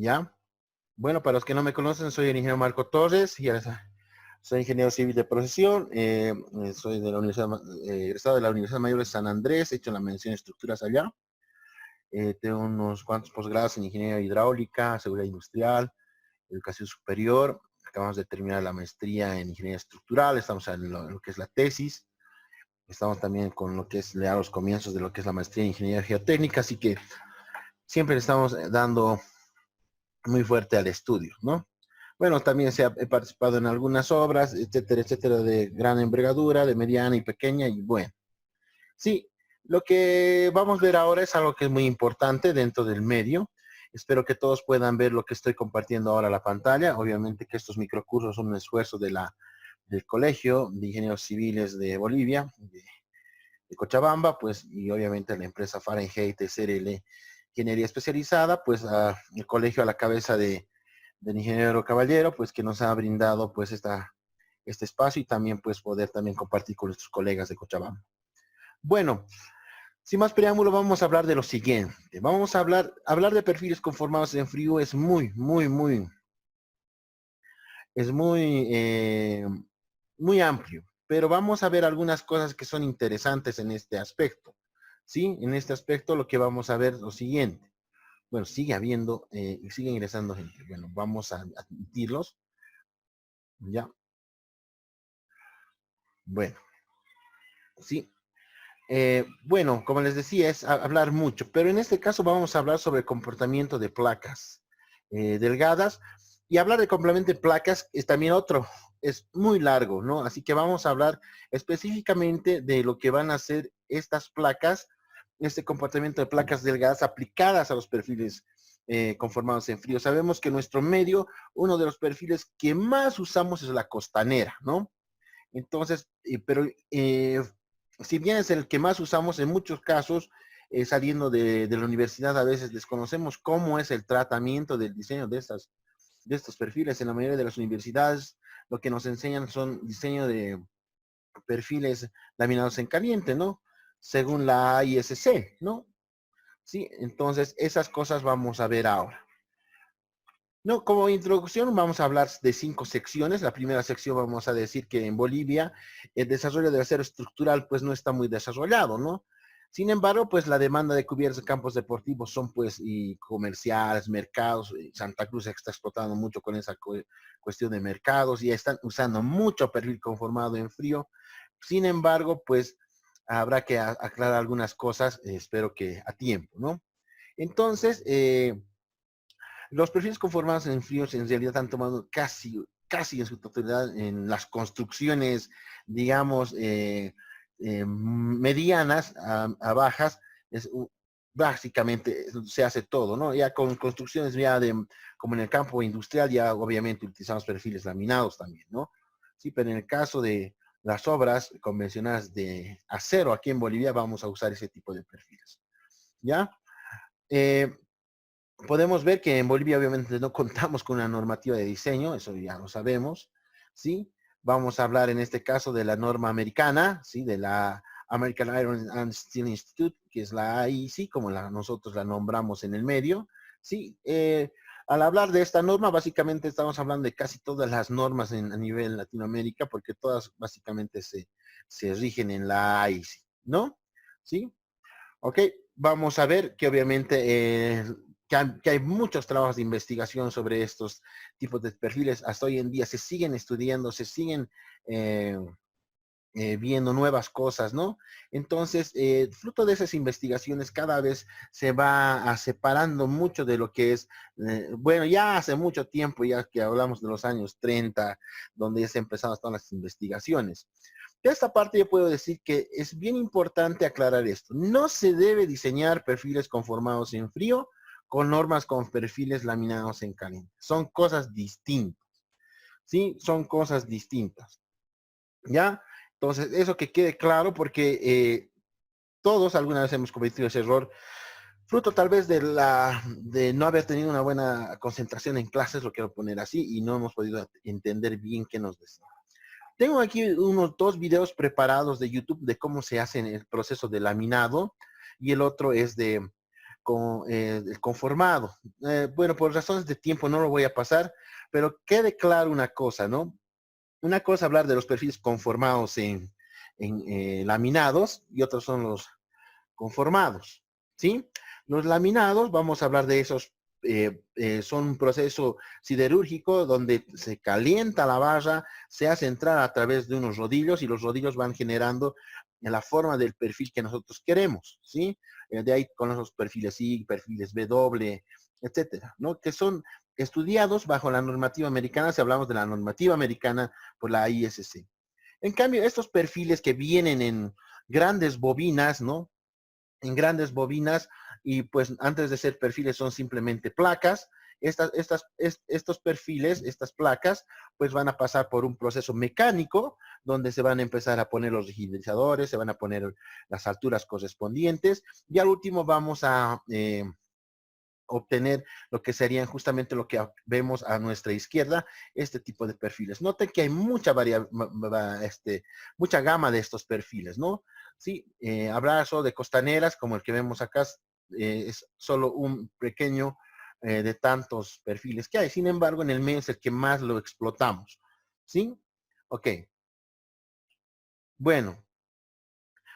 ¿ya? Bueno, para los que no me conocen, soy el ingeniero Marco Torres, y soy ingeniero civil de profesión, soy de la Universidad, egresado de la Universidad Mayor de San Andrés, he hecho la mención de estructuras allá. Tengo unos cuantos posgrados en ingeniería hidráulica, seguridad industrial, educación superior. Acabamos de terminar la maestría en ingeniería estructural, estamos en lo que es la tesis. Estamos también con lo que es a los comienzos de lo que es la maestría en ingeniería geotécnica, así que siempre le estamos dando muy fuerte al estudio, ¿no? Bueno, también he participado en algunas obras, etcétera, etcétera, de gran envergadura, de mediana y pequeña, y bueno. Sí, lo que vamos a ver ahora es algo que es muy importante dentro del medio. Espero que todos puedan ver lo que estoy compartiendo ahora en la pantalla. Obviamente que estos microcursos son un esfuerzo del Colegio de Ingenieros Civiles de Bolivia, de Cochabamba, pues, y obviamente la empresa Fahrenheit SRL Ingeniería Especializada, pues, el colegio a la cabeza del ingeniero Caballero, pues, que nos ha brindado, pues, este espacio, y también, pues, poder también compartir con nuestros colegas de Cochabamba. Bueno, sin más preámbulo, vamos a hablar de lo siguiente. Vamos a hablar de perfiles conformados en frío es muy amplio, pero vamos a ver algunas cosas que son interesantes en este aspecto. ¿Sí? En este aspecto lo que vamos a ver es lo siguiente. Bueno, sigue habiendo y sigue ingresando gente. Bueno, vamos a admitirlos. Ya. Bueno, sí. Bueno, como les decía, es hablar mucho, pero en este caso vamos a hablar sobre el comportamiento de placas delgadas, y hablar de complemento de placas es también es muy largo, ¿no? Así que vamos a hablar específicamente de lo que van a ser estas placas, este comportamiento de placas delgadas aplicadas a los perfiles conformados en frío. Sabemos que en nuestro medio, uno de los perfiles que más usamos es la costanera, ¿no? Entonces, pero si bien es el que más usamos, en muchos casos, saliendo de la universidad, a veces desconocemos cómo es el tratamiento del diseño de estos perfiles. En la mayoría de las universidades, lo que nos enseñan son diseño de perfiles laminados en caliente, ¿no? Según la ISC, ¿no? Sí, entonces esas cosas vamos a ver ahora. No, como introducción vamos a hablar de 5 secciones. La primera sección vamos a decir que en Bolivia el desarrollo del acero estructural pues no está muy desarrollado, ¿no? Sin embargo, pues la demanda de cubiertos de campos deportivos son pues y comerciales, mercados. Santa Cruz está explotando mucho con esa cuestión de mercados y están usando mucho perfil conformado en frío. Sin embargo, pues habrá que aclarar algunas cosas, espero que a tiempo, ¿no? Entonces, los perfiles conformados en fríos en realidad han tomado casi en su totalidad en las construcciones, digamos, medianas a bajas. Es, básicamente se hace todo, ¿no? Ya con construcciones ya como en el campo industrial, ya obviamente utilizamos perfiles laminados también, ¿no? Sí, pero en el caso de las obras convencionales de acero aquí en Bolivia, vamos a usar ese tipo de perfiles, ¿ya? Eh, Podemos ver que en Bolivia obviamente no contamos con una normativa de diseño, eso ya lo sabemos, ¿sí? Vamos a hablar en este caso de la norma americana, ¿sí? De la American Iron and Steel Institute, que es la AIC, como nosotros la nombramos en el medio, ¿sí? Al hablar de esta norma, básicamente estamos hablando de casi todas las normas a nivel Latinoamérica, porque todas básicamente se rigen en la AIC, ¿no? ¿Sí? Ok, vamos a ver que obviamente que hay muchos trabajos de investigación sobre estos tipos de perfiles. Hasta hoy en día se siguen estudiando, se siguen eh, viendo nuevas cosas, ¿no? Entonces, fruto de esas investigaciones, cada vez se va separando mucho de lo que es, bueno, ya hace mucho tiempo, ya que hablamos de los años 30, donde ya se empezaron todas las investigaciones. De esta parte yo puedo decir que es bien importante aclarar esto. No se debe diseñar perfiles conformados en frío con normas con perfiles laminados en caliente. Son cosas distintas, ¿sí? Son cosas distintas, ¿ya? Entonces, eso que quede claro porque todos alguna vez hemos cometido ese error, fruto tal vez de no haber tenido una buena concentración en clases, lo quiero poner así, y no hemos podido entender bien qué nos decía. Tengo aquí unos 2 videos preparados de YouTube de cómo se hace el proceso de laminado, y el otro es de el conformado. Bueno, por razones de tiempo no lo voy a pasar, pero quede claro una cosa, ¿no? Una cosa hablar de los perfiles conformados en laminados y otros son los conformados, ¿sí? Los laminados, vamos a hablar de esos, son un proceso siderúrgico donde se calienta la barra, se hace entrar a través de unos rodillos y los rodillos van generando en la forma del perfil que nosotros queremos, ¿sí? De ahí con los perfiles I, perfiles W, etcétera, ¿no? Que son estudiados bajo la normativa americana, si hablamos de la normativa americana por la ISC. En cambio, estos perfiles que vienen en grandes bobinas, ¿no? En grandes bobinas y pues antes de ser perfiles son simplemente placas. Estos perfiles, estas placas, pues van a pasar por un proceso mecánico donde se van a empezar a poner los rigidizadores, se van a poner las alturas correspondientes y al último vamos a obtener lo que serían justamente lo que vemos a nuestra izquierda, este tipo de perfiles. Noten que hay mucha gama de estos perfiles, ¿no? Sí, abrazo de costaneras, como el que vemos acá, es solo un pequeño de tantos perfiles que hay. Sin embargo, en el medio es el que más lo explotamos, ¿sí? Ok. Bueno,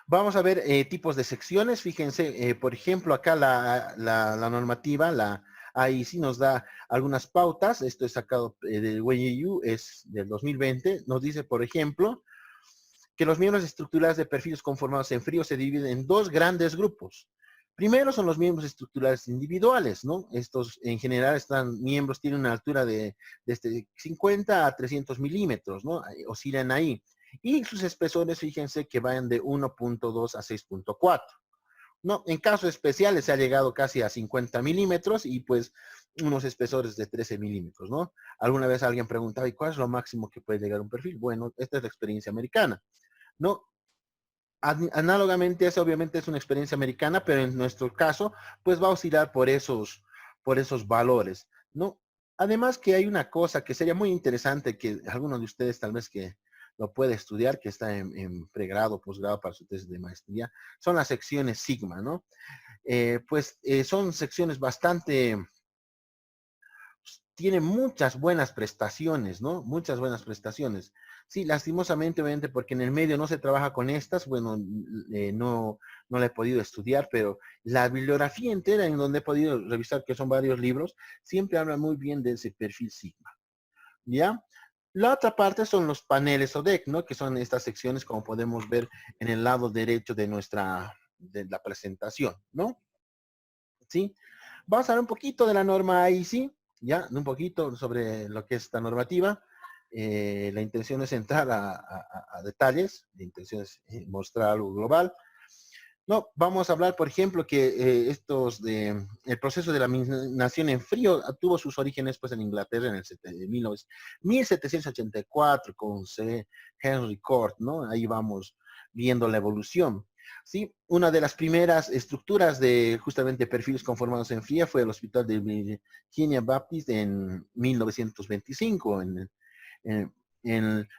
vamos a ver tipos de secciones. Fíjense, por ejemplo, acá la normativa, ahí sí nos da algunas pautas. Esto es sacado del WEU, es del 2020. Nos dice, por ejemplo, que los miembros estructurales de perfiles conformados en frío se dividen en dos grandes grupos. Primero son los miembros estructurales individuales, ¿no? Estos en general miembros tienen una altura de desde 50 a 300 milímetros, ¿no? Oscilan ahí. Y sus espesores, fíjense que van de 1.2 a 6.4. No, en casos especiales se ha llegado casi a 50 milímetros y pues unos espesores de 13 milímetros, ¿no? Alguna vez alguien preguntaba, ¿y cuál es lo máximo que puede llegar a un perfil? Bueno, esta es la experiencia americana, ¿no? Análogamente, eso obviamente es una experiencia americana, pero en nuestro caso, pues va a oscilar por esos valores, ¿no? Además que hay una cosa que sería muy interesante que alguno de ustedes tal vez que lo puede estudiar, que está en pregrado, posgrado para su tesis de maestría, son las secciones Sigma, ¿no? Son secciones bastante tiene muchas buenas prestaciones, ¿no? Muchas buenas prestaciones. Sí, lastimosamente, obviamente, porque en el medio no se trabaja con estas, bueno, no la he podido estudiar, pero la bibliografía entera en donde he podido revisar, que son varios libros, siempre habla muy bien de ese perfil Sigma, ¿ya? La otra parte son los paneles ODEC, ¿no? Que son estas secciones, como podemos ver en el lado derecho de de la presentación, ¿no? ¿Sí? Vamos a hablar un poquito de la norma IEC, ya, un poquito sobre lo que es esta normativa. La intención es entrar a detalles, la intención es mostrar algo global. No, vamos a hablar, por ejemplo, que el proceso de la laminación en frío tuvo sus orígenes pues en Inglaterra en el 1784 con C. Henry Court, ¿no? Ahí vamos viendo la evolución. ¿Sí? Una de las primeras estructuras de justamente perfiles conformados en fría fue el Hospital de Virginia Baptist en 1925, en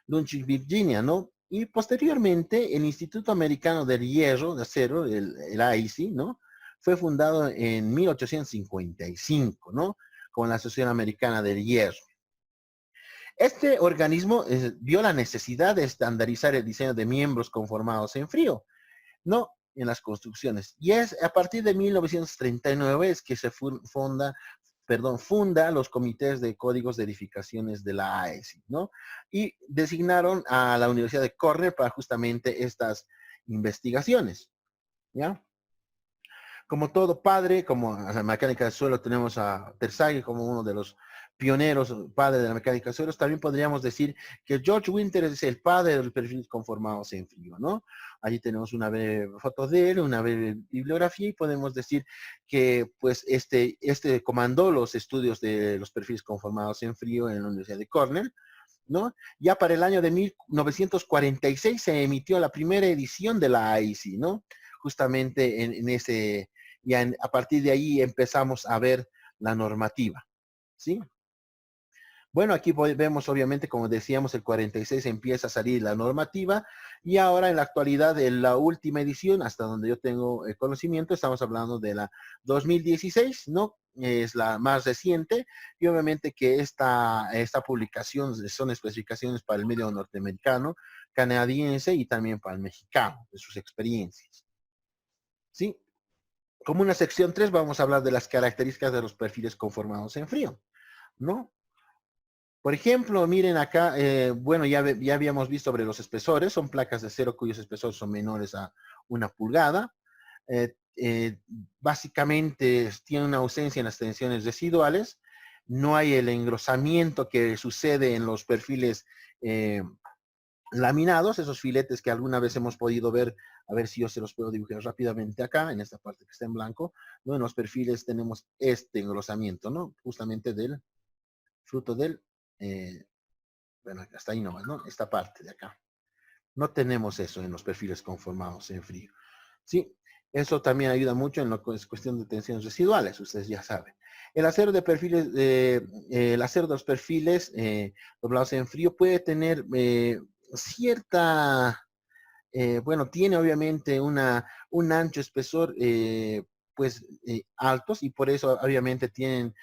Lynchburg, Virginia, ¿no? Y posteriormente el Instituto Americano del Hierro, de Acero, el AIC, ¿no? Fue fundado en 1855, ¿no? Con la Asociación Americana del Hierro. Este organismo vio la necesidad de estandarizar el diseño de miembros conformados en frío, ¿no? En las construcciones. Y es a partir de 1939 es que se funda los comités de códigos de edificaciones de la AESI, ¿no? Y designaron a la Universidad de Cornell para justamente estas investigaciones, ¿ya? Como todo padre, como a la mecánica de suelo tenemos a Terzaghi como uno de los pioneros, padre de la mecánica de suelos, también podríamos decir que George Winter es el padre del perfil conformados en frío, ¿no? Allí tenemos una breve foto de él, una breve bibliografía y podemos decir que pues este comandó los estudios de los perfiles conformados en frío en la Universidad de Cornell, ¿no? Ya para el año de 1946 se emitió la primera edición de la AIC, ¿no? Justamente en ese, a partir de ahí empezamos a ver la normativa, ¿sí? Bueno, aquí vemos obviamente, como decíamos, el 46 empieza a salir la normativa y ahora en la actualidad, en la última edición, hasta donde yo tengo conocimiento, estamos hablando de la 2016, ¿no? Es la más reciente y obviamente que esta publicación son especificaciones para el medio norteamericano, canadiense y también para el mexicano, de sus experiencias. ¿Sí? Como una sección 3 vamos a hablar de las características de los perfiles conformados en frío, ¿no? Por ejemplo, miren acá, bueno, ya habíamos visto sobre los espesores, son placas de acero cuyos espesores son menores a 1 pulgada. Eh, eh, Básicamente tiene una ausencia en las tensiones residuales, no hay el engrosamiento que sucede en los perfiles laminados, esos filetes que alguna vez hemos podido ver, a ver si yo se los puedo dibujar rápidamente acá, en esta parte que está en blanco, ¿no? En los perfiles tenemos este engrosamiento, ¿no? Justamente del fruto del, eh, bueno, hasta ahí nomás, ¿no? Esta parte de acá. No tenemos eso en los perfiles conformados en frío. Sí, eso también ayuda mucho en lo que es cuestión de tensiones residuales, ustedes ya saben. El acero de perfiles, el acero de los perfiles doblados en frío puede tener cierta, bueno, tiene obviamente un ancho espesor pues altos y por eso obviamente tienen,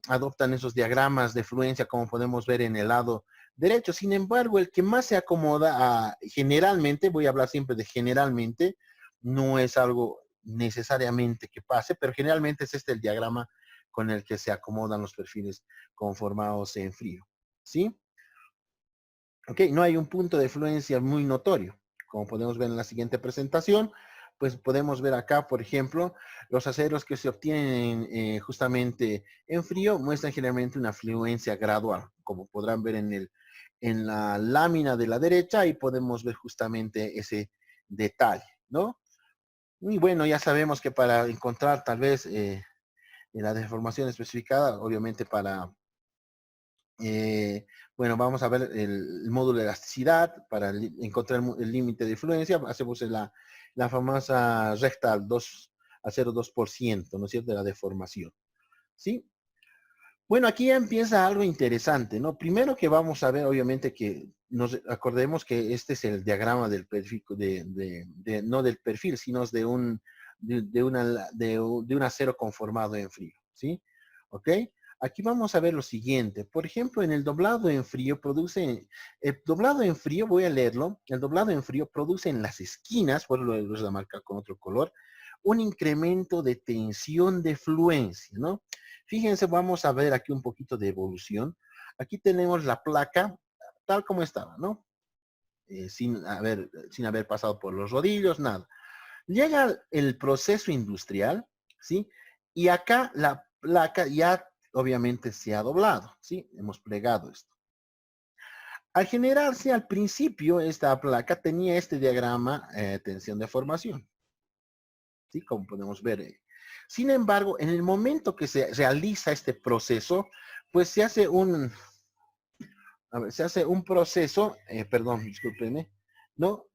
adoptan esos diagramas de fluencia como podemos ver en el lado derecho. Sin embargo, el que más se acomoda generalmente, voy a hablar siempre de generalmente, no es algo necesariamente que pase, pero generalmente es este el diagrama con el que se acomodan los perfiles conformados en frío. ¿Sí? Ok, no hay un punto de fluencia muy notorio. Como podemos ver en la siguiente presentación, pues podemos ver acá, por ejemplo, los aceros que se obtienen justamente en frío muestran generalmente una fluencia gradual, como podrán ver en la lámina de la derecha, y podemos ver justamente ese detalle, ¿no? Y bueno, ya sabemos que para encontrar tal vez la deformación especificada, obviamente para bueno, vamos a ver el módulo de elasticidad para encontrar el límite de influencia. Hacemos la famosa recta al 2, a 0,2%, ¿no es cierto?, de la deformación. ¿Sí? Bueno, aquí ya empieza algo interesante, ¿no? Primero que vamos a ver, obviamente, que nos acordemos que este es el diagrama del perfil, no del perfil, sino de un acero conformado en frío, ¿sí? ¿Ok? Aquí vamos a ver lo siguiente. Por ejemplo, en el doblado en frío el doblado en frío, voy a leerlo, el doblado en frío produce en las esquinas, por lo voy a marcar con otro color, un incremento de tensión de fluencia, ¿no? Fíjense, vamos a ver aquí un poquito de evolución. Aquí tenemos la placa tal como estaba, ¿no? Sin haber pasado por los rodillos, nada. Llega el proceso industrial, ¿sí? Y acá la placa ya obviamente se ha doblado, ¿sí? Hemos plegado esto. Al generarse al principio, esta placa tenía este diagrama tensión de formación, ¿sí? Como podemos ver. Sin embargo, en el momento que se realiza este proceso, pues se hace un proceso, perdón, discúlpenme, ¿no?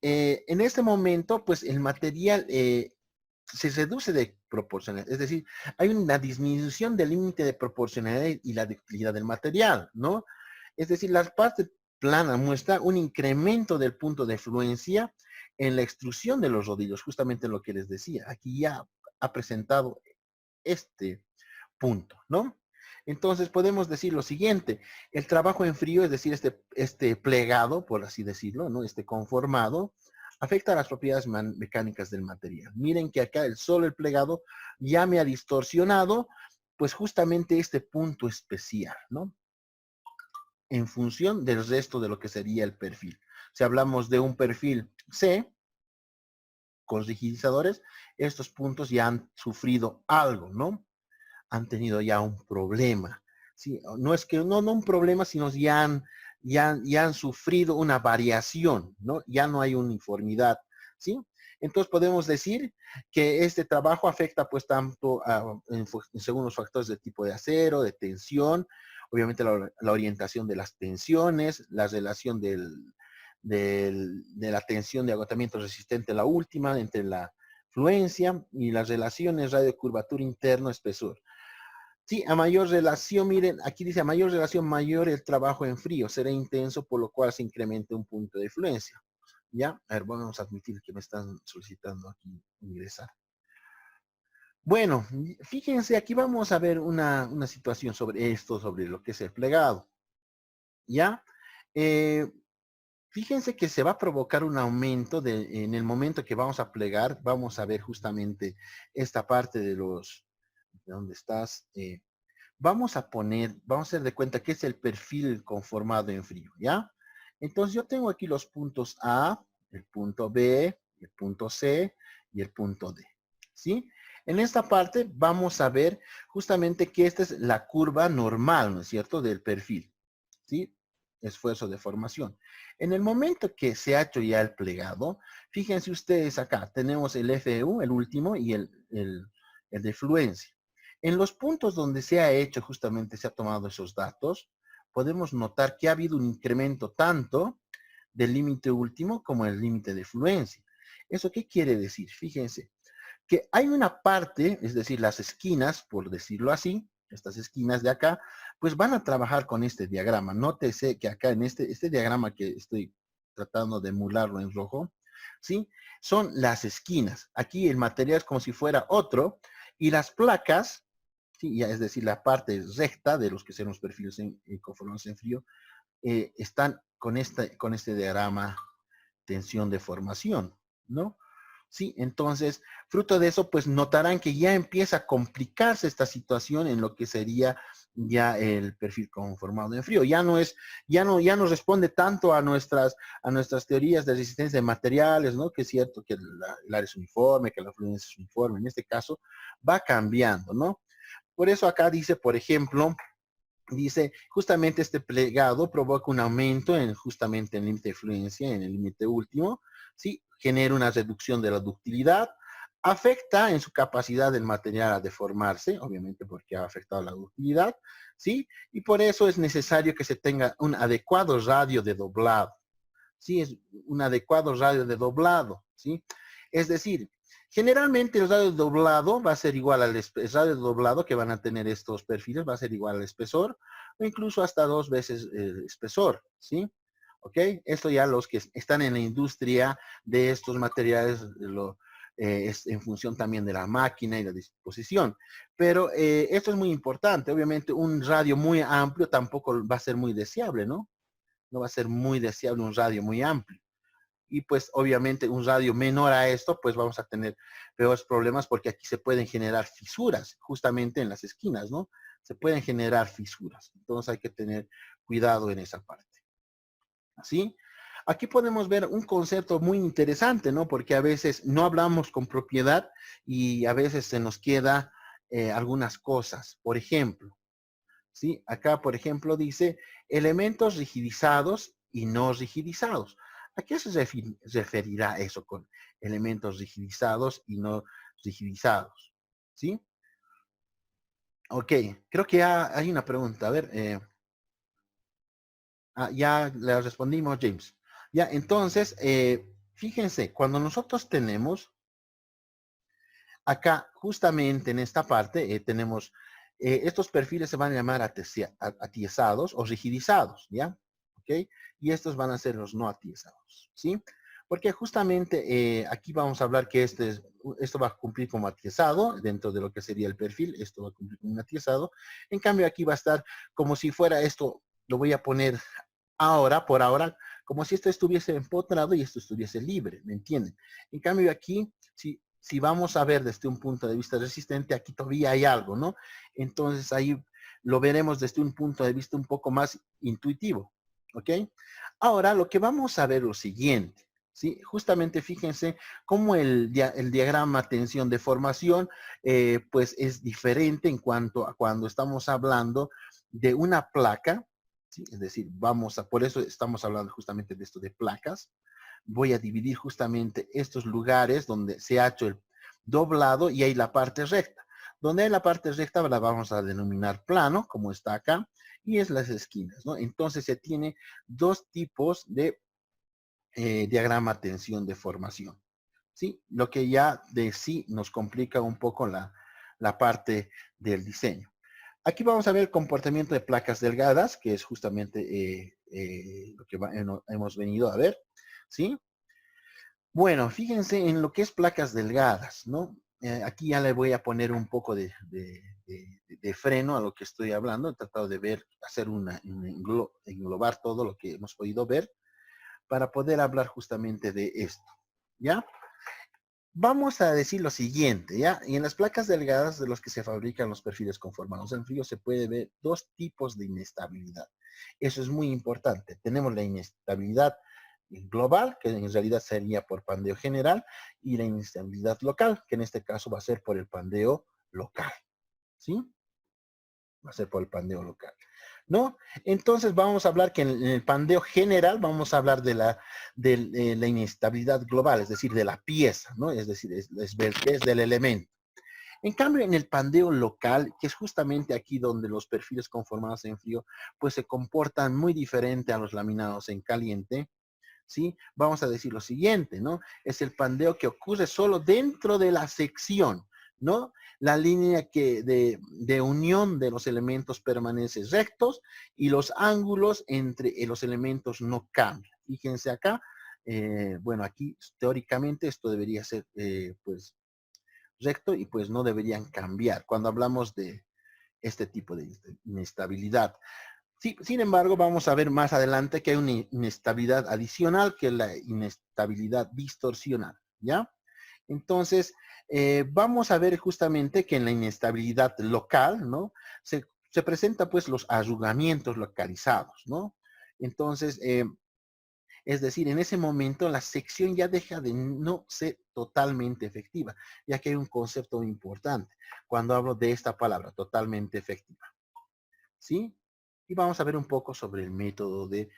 En este momento, pues el material se reduce de proporcionalidad, es decir, hay una disminución del límite de proporcionalidad y la ductilidad del material, ¿no? Es decir, la parte plana muestra un incremento del punto de fluencia en la extrusión de los rodillos, justamente lo que les decía. Aquí ya ha presentado este punto, ¿no? Entonces podemos decir lo siguiente, el trabajo en frío, es decir, este plegado, por así decirlo, ¿no? Este conformado, afecta a las propiedades mecánicas del material. Miren que acá solo el plegado ya me ha distorsionado, pues justamente este punto especial, ¿no? En función del resto de lo que sería el perfil. Si hablamos de un perfil C, con rigidizadores, estos puntos ya han sufrido algo, ¿no? Han tenido ya un problema. ¿Sí? No es que, no un problema, sino ya han sufrido una variación, ¿no? Ya no hay uniformidad, ¿sí? Entonces podemos decir que este trabajo afecta pues tanto según los factores de tipo de acero, de tensión, obviamente la orientación de las tensiones, la relación de la tensión de agotamiento resistente, la última, entre la fluencia y las relaciones radio curvatura interno espesor. Sí, a mayor relación, miren, aquí dice a mayor relación, mayor el trabajo en frío, será intenso, por lo cual se incrementa un punto de fluencia. ¿Ya? A ver, vamos a admitir que me están solicitando aquí ingresar. Bueno, fíjense, aquí vamos a ver una situación sobre esto, sobre lo que es el plegado. ¿Ya? Eh, Fíjense que se va a provocar un aumento en el momento que vamos a plegar, vamos a ver justamente esta parte ¿de dónde estás? Vamos a poner, vamos a hacer de cuenta que es el perfil conformado en frío, ¿ya? Entonces yo tengo aquí los puntos A, el punto B, el punto C y el punto D, ¿sí? En esta parte vamos a ver justamente que esta es la curva normal, ¿no es cierto?, del perfil, ¿sí? Esfuerzo de formación. En el momento que se ha hecho ya el plegado, fíjense ustedes acá, tenemos el FU, el último, y el de fluencia. En los puntos donde se ha hecho, justamente se ha tomado esos datos, podemos notar que ha habido un incremento tanto del límite último como el límite de fluencia. ¿Eso qué quiere decir? Fíjense, que hay una parte, es decir, las esquinas, por decirlo así, estas esquinas de acá, pues van a trabajar con este diagrama. Nótese que acá en este diagrama que estoy tratando de emularlo en rojo, ¿sí? Son las esquinas. Aquí el material es como si fuera otro, y las placas, ¿sí? Ya, es decir, la parte recta de los que son los perfiles conformados en frío, están con este diagrama tensión de formación, ¿no? Sí, entonces, fruto de eso, pues notarán que ya empieza a complicarse esta situación en lo que sería ya el perfil conformado en frío. Ya no responde tanto a nuestras teorías de resistencia de materiales, ¿no? Que es cierto que el área es uniforme, que la fluencia es uniforme. En este caso, va cambiando, ¿no? Por eso acá dice, por ejemplo, dice, justamente este plegado provoca un aumento en justamente el límite de fluencia, en el límite último, ¿sí? Genera una reducción de la ductilidad, afecta en su capacidad del material a deformarse, obviamente porque ha afectado la ductilidad, ¿sí? Y por eso es necesario que se tenga un adecuado radio de doblado, ¿sí? Es un adecuado radio de doblado, ¿sí? Es decir, generalmente el radio de doblado va a ser igual al radio de doblado que van a tener estos perfiles, va a ser igual al espesor o incluso hasta 2 veces el espesor, ¿sí? ¿Ok? Esto ya los que están en la industria de estos materiales es en función también de la máquina y la disposición. Pero esto es muy importante. Obviamente un radio muy amplio tampoco va a ser muy deseable, ¿no? No va a ser muy deseable un radio muy amplio. Y pues obviamente un radio menor a esto, pues vamos a tener peores problemas porque aquí se pueden generar fisuras, justamente en las esquinas, ¿no? Se pueden generar fisuras. Entonces hay que tener cuidado en esa parte. ¿Sí? Aquí podemos ver un concepto muy interesante, ¿no? Porque a veces no hablamos con propiedad y a veces se nos queda algunas cosas. Por ejemplo, ¿sí? Acá, por ejemplo, dice elementos rigidizados y no rigidizados. ¿A qué se referirá eso con elementos rigidizados y no rigidizados? ¿Sí? Ok, creo que ya hay una pregunta. A ver, ya le respondimos, James. Ya, entonces, fíjense, cuando nosotros tenemos acá, justamente en esta parte, tenemos, estos perfiles se van a llamar atiesados o rigidizados, ¿ya? ¿Ok? Y estos van a ser los no atiesados, ¿sí? Porque justamente aquí vamos a hablar que esto va a cumplir como atiesado dentro de lo que sería el perfil, esto va a cumplir como un atiesado. En cambio, aquí va a estar como si fuera esto, lo voy a poner ahora, por ahora, como si esto estuviese empotrado y esto estuviese libre, ¿me entienden? En cambio aquí, si vamos a ver desde un punto de vista resistente, aquí todavía hay algo, ¿no? Entonces ahí lo veremos desde un punto de vista un poco más intuitivo, ¿ok? Ahora lo que vamos a ver lo siguiente, ¿sí? Justamente fíjense cómo el diagrama tensión-deformación, pues es diferente en cuanto a cuando estamos hablando de una placa, ¿sí? Es decir, por eso estamos hablando justamente de esto de placas. Voy a dividir justamente estos lugares donde se ha hecho el doblado y hay la parte recta. Donde hay la parte recta la vamos a denominar plano, como está acá, y es las esquinas, ¿no? Entonces se tiene dos tipos de diagrama tensión de formación, ¿sí? Lo que ya de sí nos complica un poco la parte del diseño. Aquí vamos a ver el comportamiento de placas delgadas, que es justamente lo que hemos venido a ver, ¿sí? Bueno, fíjense en lo que es placas delgadas, ¿no? Aquí ya le voy a poner un poco de freno a lo que estoy hablando. He tratado de ver, hacer englobar todo lo que hemos podido ver para poder hablar justamente de esto, ¿ya? Vamos a decir lo siguiente, ¿ya? Y en las placas delgadas de los que se fabrican los perfiles conformados en frío se puede ver dos tipos de inestabilidad. Eso es muy importante. Tenemos la inestabilidad global, que en realidad sería por pandeo general, y la inestabilidad local, que en este caso va a ser por el pandeo local, ¿sí? Va a ser por el pandeo local, ¿no? Entonces vamos a hablar que en el pandeo general vamos a hablar de la inestabilidad global, es decir, de la pieza, ¿no? Es decir, es ver qué es del elemento. En cambio, en el pandeo local, que es justamente aquí donde los perfiles conformados en frío, pues se comportan muy diferente a los laminados en caliente, ¿sí? Vamos a decir lo siguiente, ¿no? Es el pandeo que ocurre solo dentro de la sección, ¿no? La línea de unión de los elementos permanece rectos y los ángulos entre los elementos no cambian. Fíjense acá, bueno, aquí teóricamente esto debería ser, pues, recto y pues no deberían cambiar cuando hablamos de este tipo de inestabilidad. Sí, sin embargo, vamos a ver más adelante que hay una inestabilidad adicional, que es la inestabilidad distorsional, ¿ya? Entonces, vamos a ver justamente que en la inestabilidad local, ¿no? Se presenta pues los arrugamientos localizados, ¿no? Entonces, es decir, en ese momento la sección ya deja de no ser totalmente efectiva, ya que hay un concepto muy importante cuando hablo de esta palabra, totalmente efectiva, ¿sí? Y vamos a ver un poco sobre el método de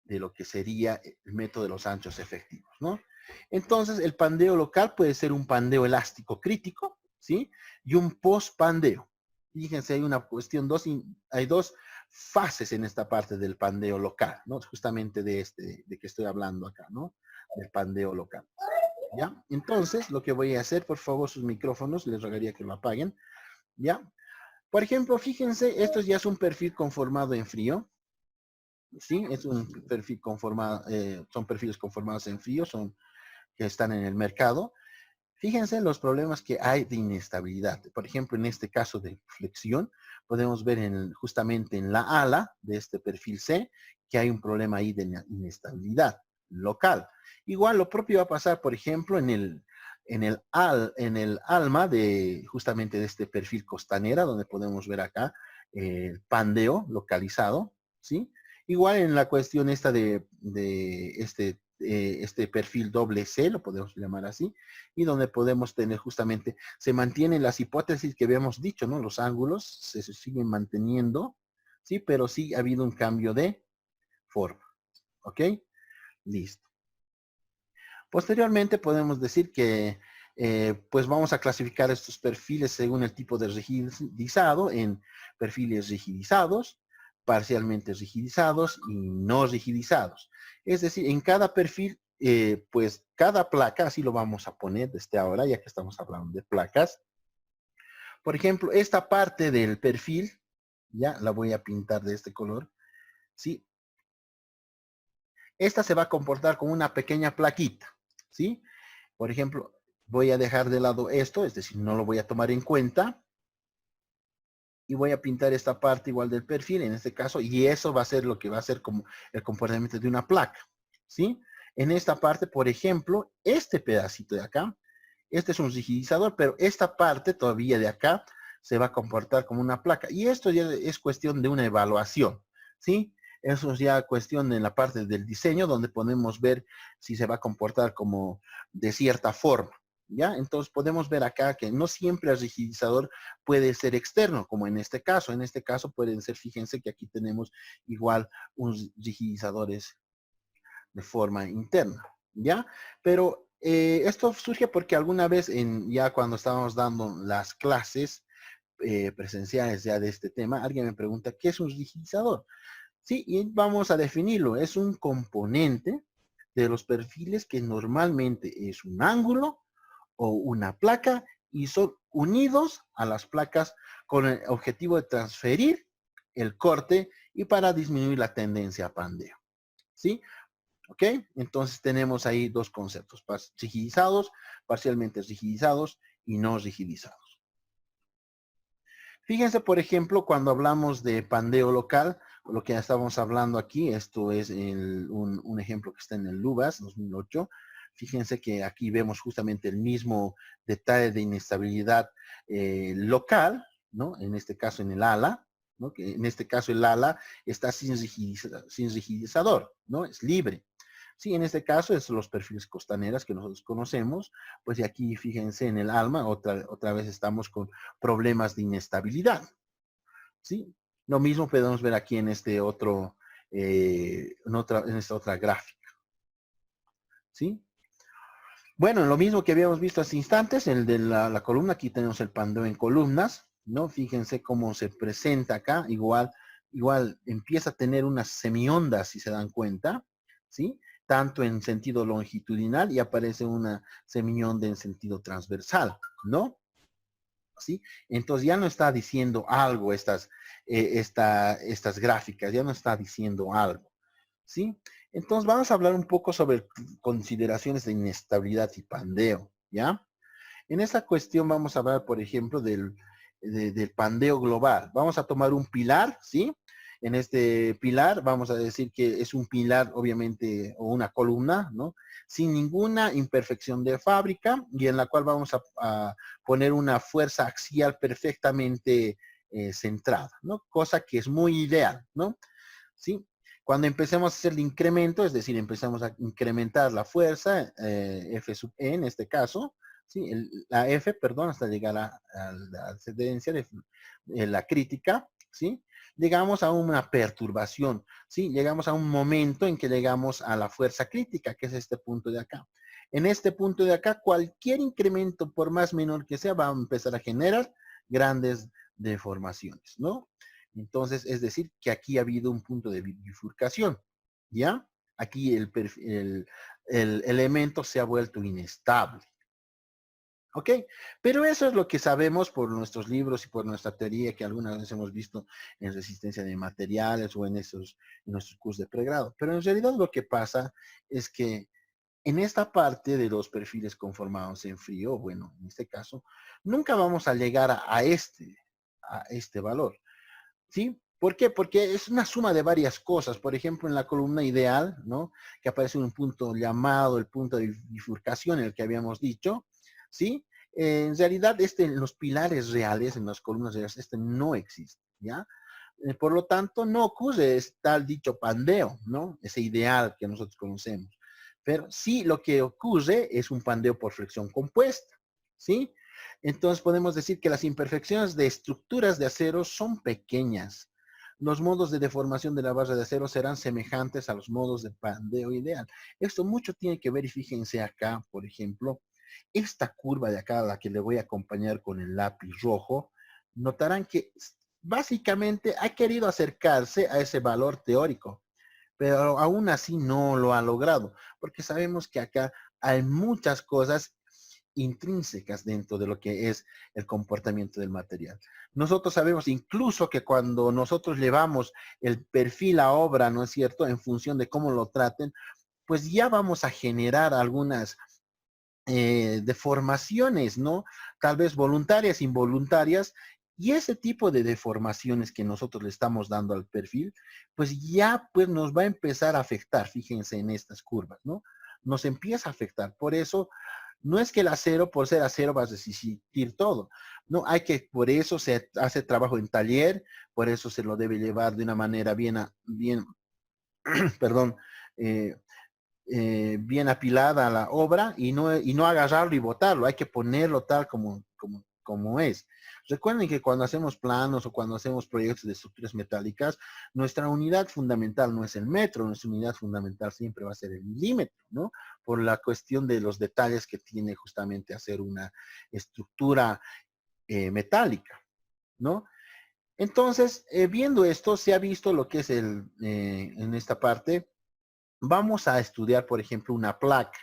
lo que sería el método de los anchos efectivos, ¿no? Entonces, el pandeo local puede ser un pandeo elástico crítico, ¿sí? Y un post-pandeo. Fíjense, hay una cuestión, hay dos fases en esta parte del pandeo local, ¿no? Justamente de que estoy hablando acá, ¿no? Del pandeo local, ¿ya? Entonces, lo que voy a hacer, por favor, sus micrófonos, les rogaría que lo apaguen, ¿ya? Por ejemplo, fíjense, esto ya es un perfil conformado en frío, ¿sí? Es un perfil conformado, son perfiles conformados en frío, son que están en el mercado. Fíjense los problemas que hay de inestabilidad. Por ejemplo, en este caso de flexión, podemos ver justamente en la ala de este perfil C que hay un problema ahí de inestabilidad local. Igual lo propio va a pasar, por ejemplo, en el alma de justamente de este perfil costanera, donde podemos ver acá el pandeo localizado, ¿sí? Igual en la cuestión esta de este perfil doble C, lo podemos llamar así, y donde podemos tener justamente, se mantienen las hipótesis que habíamos dicho, ¿no? Los ángulos se siguen manteniendo, ¿sí? Pero sí ha habido un cambio de forma, ¿ok? Listo. Posteriormente podemos decir que pues vamos a clasificar estos perfiles según el tipo de rigidizado en perfiles rigidizados, parcialmente rigidizados y no rigidizados. Es decir, en cada perfil, pues cada placa, así lo vamos a poner desde ahora, ya que estamos hablando de placas. Por ejemplo, esta parte del perfil, ya la voy a pintar de este color, ¿sí? Esta se va a comportar como una pequeña plaquita, ¿sí? Por ejemplo, voy a dejar de lado esto, es decir, no lo voy a tomar en cuenta. Y voy a pintar esta parte igual del perfil, en este caso, y eso va a ser lo que va a ser como el comportamiento de una placa, ¿sí? En esta parte, por ejemplo, este pedacito de acá, este es un rigidizador, pero esta parte todavía de acá se va a comportar como una placa. Y esto ya es cuestión de una evaluación, ¿sí? Eso es ya cuestión en la parte del diseño, donde podemos ver si se va a comportar como de cierta forma, ¿ya? Entonces podemos ver acá que no siempre el rigidizador puede ser externo, como en este caso. En este caso pueden ser, fíjense que aquí tenemos igual unos rigidizadores de forma interna, ¿ya? Pero esto surge porque alguna vez, ya cuando estábamos dando las clases presenciales ya de este tema, alguien me pregunta, ¿qué es un rigidizador? Sí, y vamos a definirlo. Es un componente de los perfiles que normalmente es un ángulo o una placa y son unidos a las placas con el objetivo de transferir el corte y para disminuir la tendencia a pandeo. ¿Sí? ¿Ok? Entonces tenemos ahí dos conceptos, rigidizados, parcialmente rigidizados y no rigidizados. Fíjense, por ejemplo, cuando hablamos de pandeo local, lo que estábamos hablando aquí, esto es un ejemplo que está en el LUBAS 2008. Fíjense que aquí vemos justamente el mismo detalle de inestabilidad local, ¿no? En este caso en el ala, ¿no? Que en este caso el ala está sin rigidizador, ¿no? Es libre. Sí, en este caso es los perfiles costaneras que nosotros conocemos, pues y aquí fíjense en el alma, otra vez estamos con problemas de inestabilidad, ¿sí? Lo mismo podemos ver aquí en este otro, en esta otra gráfica, ¿sí? Bueno, lo mismo que habíamos visto hace instantes, el de la columna, aquí tenemos el pandeo en columnas, ¿no? Fíjense cómo se presenta acá, igual empieza a tener unas semiondas, si se dan cuenta, ¿sí? Tanto en sentido longitudinal y aparece una semionda en sentido transversal, ¿no? ¿Sí? Entonces ya no está diciendo algo estas gráficas, ya no está diciendo algo, ¿sí? Entonces vamos a hablar un poco sobre consideraciones de inestabilidad y pandeo, ¿ya? En esta cuestión vamos a hablar, por ejemplo, del pandeo global. Vamos a tomar un pilar, ¿sí? En este pilar vamos a decir que es un pilar, obviamente, o una columna, ¿no? Sin ninguna imperfección de fábrica y en la cual vamos a poner una fuerza axial perfectamente centrada, ¿no? Cosa que es muy ideal, ¿no? ¿Sí? Cuando empecemos a hacer el incremento, es decir, empezamos a incrementar la fuerza, F sub E en este caso, ¿sí? La F, perdón, hasta llegar a la tendencia de la crítica, ¿sí? Llegamos a una perturbación, ¿sí? Llegamos a un momento en que llegamos a la fuerza crítica, que es este punto de acá. En este punto de acá, cualquier incremento, por más menor que sea, va a empezar a generar grandes deformaciones, ¿no? Entonces, es decir, que aquí ha habido un punto de bifurcación, ¿ya? Aquí el elemento se ha vuelto inestable. ¿Ok? Pero eso es lo que sabemos por nuestros libros y por nuestra teoría que algunas veces hemos visto en resistencia de materiales o en nuestros cursos de pregrado. Pero en realidad lo que pasa es que en esta parte de los perfiles conformados en frío, bueno, en este caso, nunca vamos a llegar a este valor. ¿Sí? ¿Por qué? Porque es una suma de varias cosas. Por ejemplo, en la columna ideal, ¿no? Que aparece un punto llamado el punto de bifurcación, el que habíamos dicho, ¿sí? En realidad, en los pilares reales, en las columnas reales, no existe, ¿ya? Por lo tanto, no ocurre tal dicho pandeo, ¿no? Ese ideal que nosotros conocemos. Pero sí lo que ocurre es un pandeo por flexión compuesta, ¿sí? Entonces podemos decir que las imperfecciones de estructuras de acero son pequeñas. Los modos de deformación de la barra de acero serán semejantes a los modos de pandeo ideal. Esto mucho tiene que ver, y fíjense acá, por ejemplo, esta curva de acá, la que le voy a acompañar con el lápiz rojo, notarán que básicamente ha querido acercarse a ese valor teórico, pero aún así no lo ha logrado, porque sabemos que acá hay muchas cosas intrínsecas dentro de lo que es el comportamiento del material. Nosotros sabemos incluso que cuando nosotros llevamos el perfil a obra, ¿no es cierto?, en función de cómo lo traten, pues ya vamos a generar algunas deformaciones, ¿no? Tal vez voluntarias, involuntarias, y ese tipo de deformaciones que nosotros le estamos dando al perfil, pues ya pues nos va a empezar a afectar, fíjense en estas curvas, ¿no? Nos empieza a afectar. Por eso, no es que el acero, por ser acero, va a resistir todo. No, hay que, por eso se hace trabajo en taller, por eso se lo debe llevar de una manera bien, perdón, eh, bien apilada a la obra y no agarrarlo y botarlo, hay que ponerlo tal como es. Recuerden que cuando hacemos planos o cuando hacemos proyectos de estructuras metálicas, nuestra unidad fundamental no es el metro, nuestra unidad fundamental siempre va a ser el milímetro, ¿no? Por la cuestión de los detalles que tiene justamente hacer una estructura metálica, ¿no? Entonces, viendo esto, se ha visto lo que es en esta parte, vamos a estudiar, por ejemplo, una placa.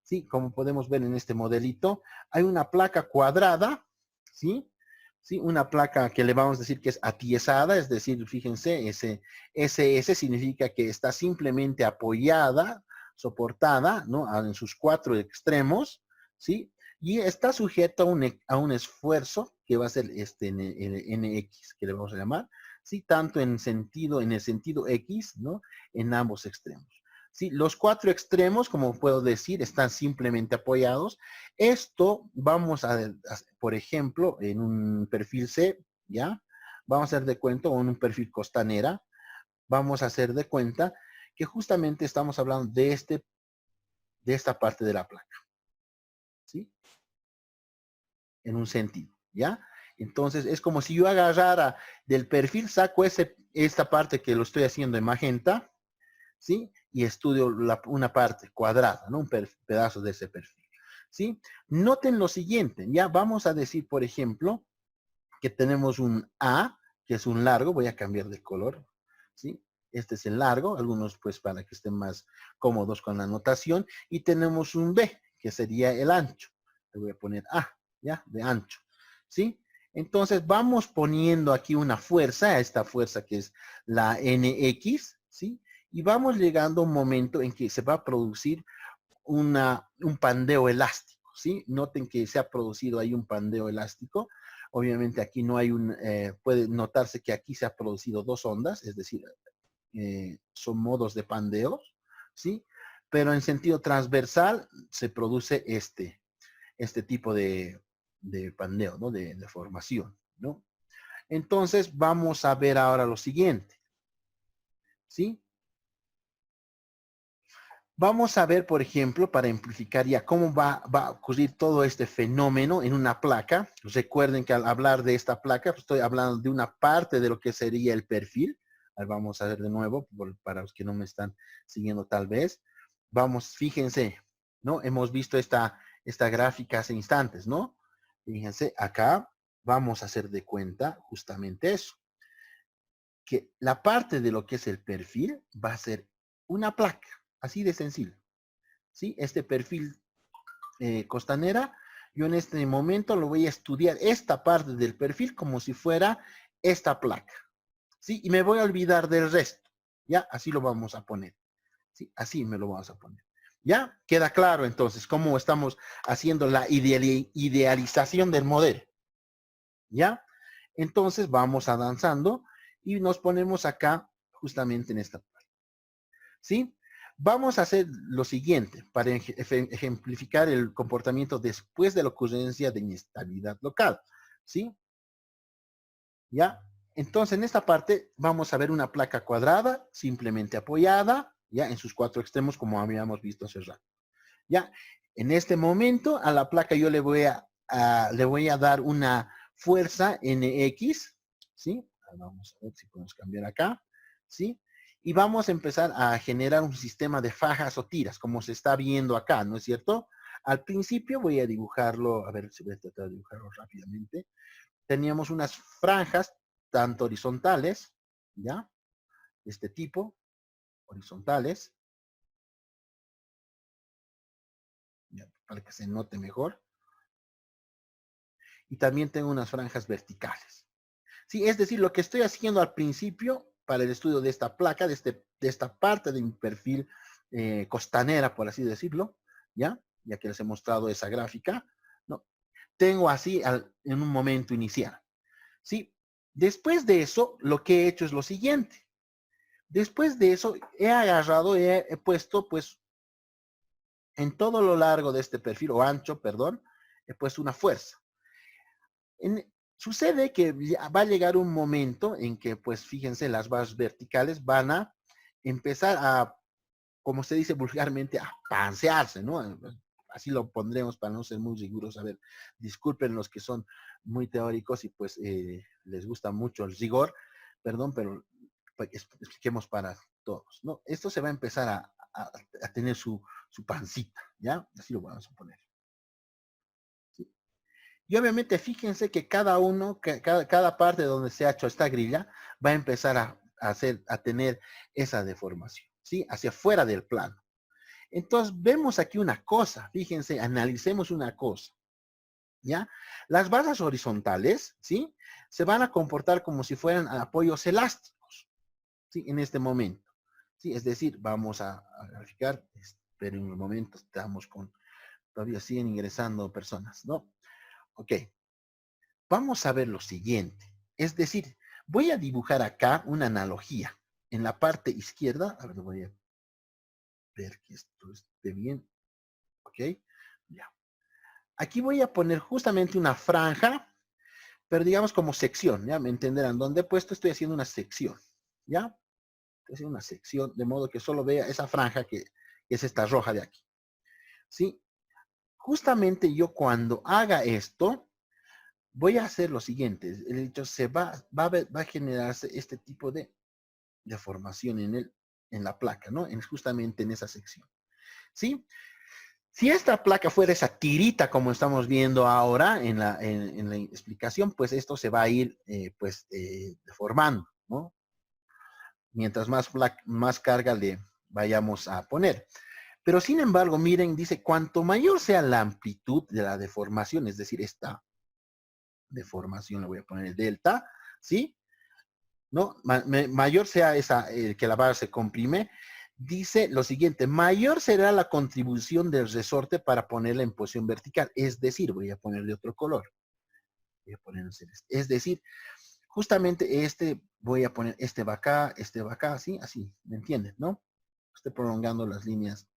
Sí, como podemos ver en este modelito, hay una placa cuadrada, ¿sí? ¿Sí? Una placa que le vamos a decir que es atiesada, es decir, fíjense, ese SS significa que está simplemente apoyada, soportada, ¿no? En sus cuatro extremos, ¿sí? Y está sujeta a un esfuerzo que va a ser este NX, que le vamos a llamar, ¿sí? Tanto en el sentido X, ¿no? En ambos extremos. ¿Sí? Los cuatro extremos, como puedo decir, están simplemente apoyados. Esto vamos por ejemplo, en un perfil C, ¿ya? Vamos a hacer de cuenta, o en un perfil costanera, vamos a hacer de cuenta que justamente estamos hablando de esta parte de la placa, ¿sí? En un sentido, ¿ya? Entonces, es como si yo agarrara del perfil, saco esta parte que lo estoy haciendo en magenta, ¿sí? Y estudio una parte cuadrada, ¿no? Un pedazo de ese perfil, ¿sí? Noten lo siguiente, ya vamos a decir, por ejemplo, que tenemos un A, que es un largo, voy a cambiar de color, ¿sí? Este es el largo, algunos pues para que estén más cómodos con la notación, y tenemos un B, que sería el ancho. Le voy a poner A, ¿ya? De ancho, ¿sí? Entonces vamos poniendo aquí una fuerza, a esta fuerza que es la NX, ¿sí? Y vamos llegando a un momento en que se va a producir un pandeo elástico, ¿sí? Noten que se ha producido ahí un pandeo elástico. Obviamente aquí no hay puede notarse que aquí se ha producido dos ondas, es decir, son modos de pandeo, ¿sí? Pero en sentido transversal se produce este tipo de pandeo, ¿no? De formación, ¿no? Entonces vamos a ver ahora lo siguiente, ¿sí? Vamos a ver, por ejemplo, para amplificar ya cómo va a ocurrir todo este fenómeno en una placa. Recuerden que al hablar de esta placa, pues estoy hablando de una parte de lo que sería el perfil. Vamos a ver de nuevo, para los que no me están siguiendo tal vez. Vamos, fíjense, ¿no? Hemos visto esta gráfica hace instantes, ¿no? Fíjense, acá vamos a hacer de cuenta justamente eso. Que la parte de lo que es el perfil va a ser una placa, así de sencillo. ¿Sí? Este perfil costanera, yo en este momento lo voy a estudiar esta parte del perfil como si fuera esta placa, ¿sí? Y me voy a olvidar del resto, ¿ya? Así lo vamos a poner, ¿sí? Así me lo vamos a poner. ¿Ya? Queda claro entonces cómo estamos haciendo la idealización del modelo, ¿ya? Entonces vamos avanzando y nos ponemos acá justamente en esta parte, ¿sí? Vamos a hacer lo siguiente para ejemplificar el comportamiento después de la ocurrencia de inestabilidad local, ¿sí? ¿Ya? Entonces, en esta parte vamos a ver una placa cuadrada, simplemente apoyada, ¿ya? En sus cuatro extremos, como habíamos visto hace rato, ¿ya? En este momento, a la placa yo le voy a dar una fuerza NX, ¿sí? Vamos a ver si podemos cambiar acá, ¿sí? Y vamos a empezar a generar un sistema de fajas o tiras, como se está viendo acá, ¿no es cierto? Al principio voy a dibujarlo, a ver si voy a tratar de dibujarlo rápidamente. Teníamos unas franjas, tanto horizontales, ¿ya? De este tipo, horizontales, ¿ya? Para que se note mejor. Y también tengo unas franjas verticales. Sí, es decir, lo que estoy haciendo al principio para el estudio de esta placa, de esta parte de mi perfil costanera, por así decirlo, ¿ya? Ya que les he mostrado esa gráfica, ¿no? Tengo así en un momento inicial, ¿sí? Después de eso, lo que he hecho es lo siguiente. Después de eso, he agarrado, he puesto, pues, en todo lo largo de este perfil, o ancho, perdón, he puesto una fuerza. Sucede que va a llegar un momento en que, pues fíjense, las barras verticales van a empezar a, como se dice vulgarmente, a pansearse, ¿no? Así lo pondremos para no ser muy rigurosos. A ver, disculpen los que son muy teóricos y pues les gusta mucho el rigor, perdón, pero pues, expliquemos para todos, ¿no? Esto se va a empezar a tener su pancita, ¿ya? Así lo vamos a poner. Y obviamente fíjense que cada parte donde se ha hecho esta grilla va a empezar a tener esa deformación, ¿sí? Hacia fuera del plano. Entonces vemos aquí una cosa, fíjense, analicemos una cosa. ¿ya? Las barras horizontales, ¿sí? Se van a comportar como si fueran apoyos elásticos, ¿sí? En este momento, ¿sí? Es decir, vamos a graficar, pero en un momento estamos con, todavía siguen ingresando personas, ¿no? Ok, vamos a ver lo siguiente. Es decir, voy a dibujar acá una analogía. En la parte izquierda, a ver, voy a ver que esto esté bien, ok, ya. Aquí voy a poner justamente una franja, pero digamos como sección, ¿ya? Me entenderán. Donde he puesto estoy haciendo una sección, ¿ya? Estoy haciendo una sección, de modo que solo vea esa franja que es esta roja de aquí, ¿sí? Justamente yo cuando haga esto, voy a hacer lo siguiente. El hecho va a generarse este tipo de deformación en la placa, ¿no? Justamente en esa sección, ¿sí? Si esta placa fuera esa tirita como estamos viendo ahora en la explicación, pues esto se va a ir deformando, ¿no? Mientras más carga le vayamos a poner. Pero sin embargo, miren, dice, cuanto mayor sea la amplitud de la deformación, es decir, esta deformación, le voy a poner delta, ¿sí? ¿No? Mayor sea esa, que la barra se comprime, dice lo siguiente, mayor será la contribución del resorte para ponerla en posición vertical. Es decir, voy a ponerle otro color. Voy a poner es decir, justamente voy a poner este va acá, ¿sí? Así, ¿me entienden, no? Estoy prolongando las líneas.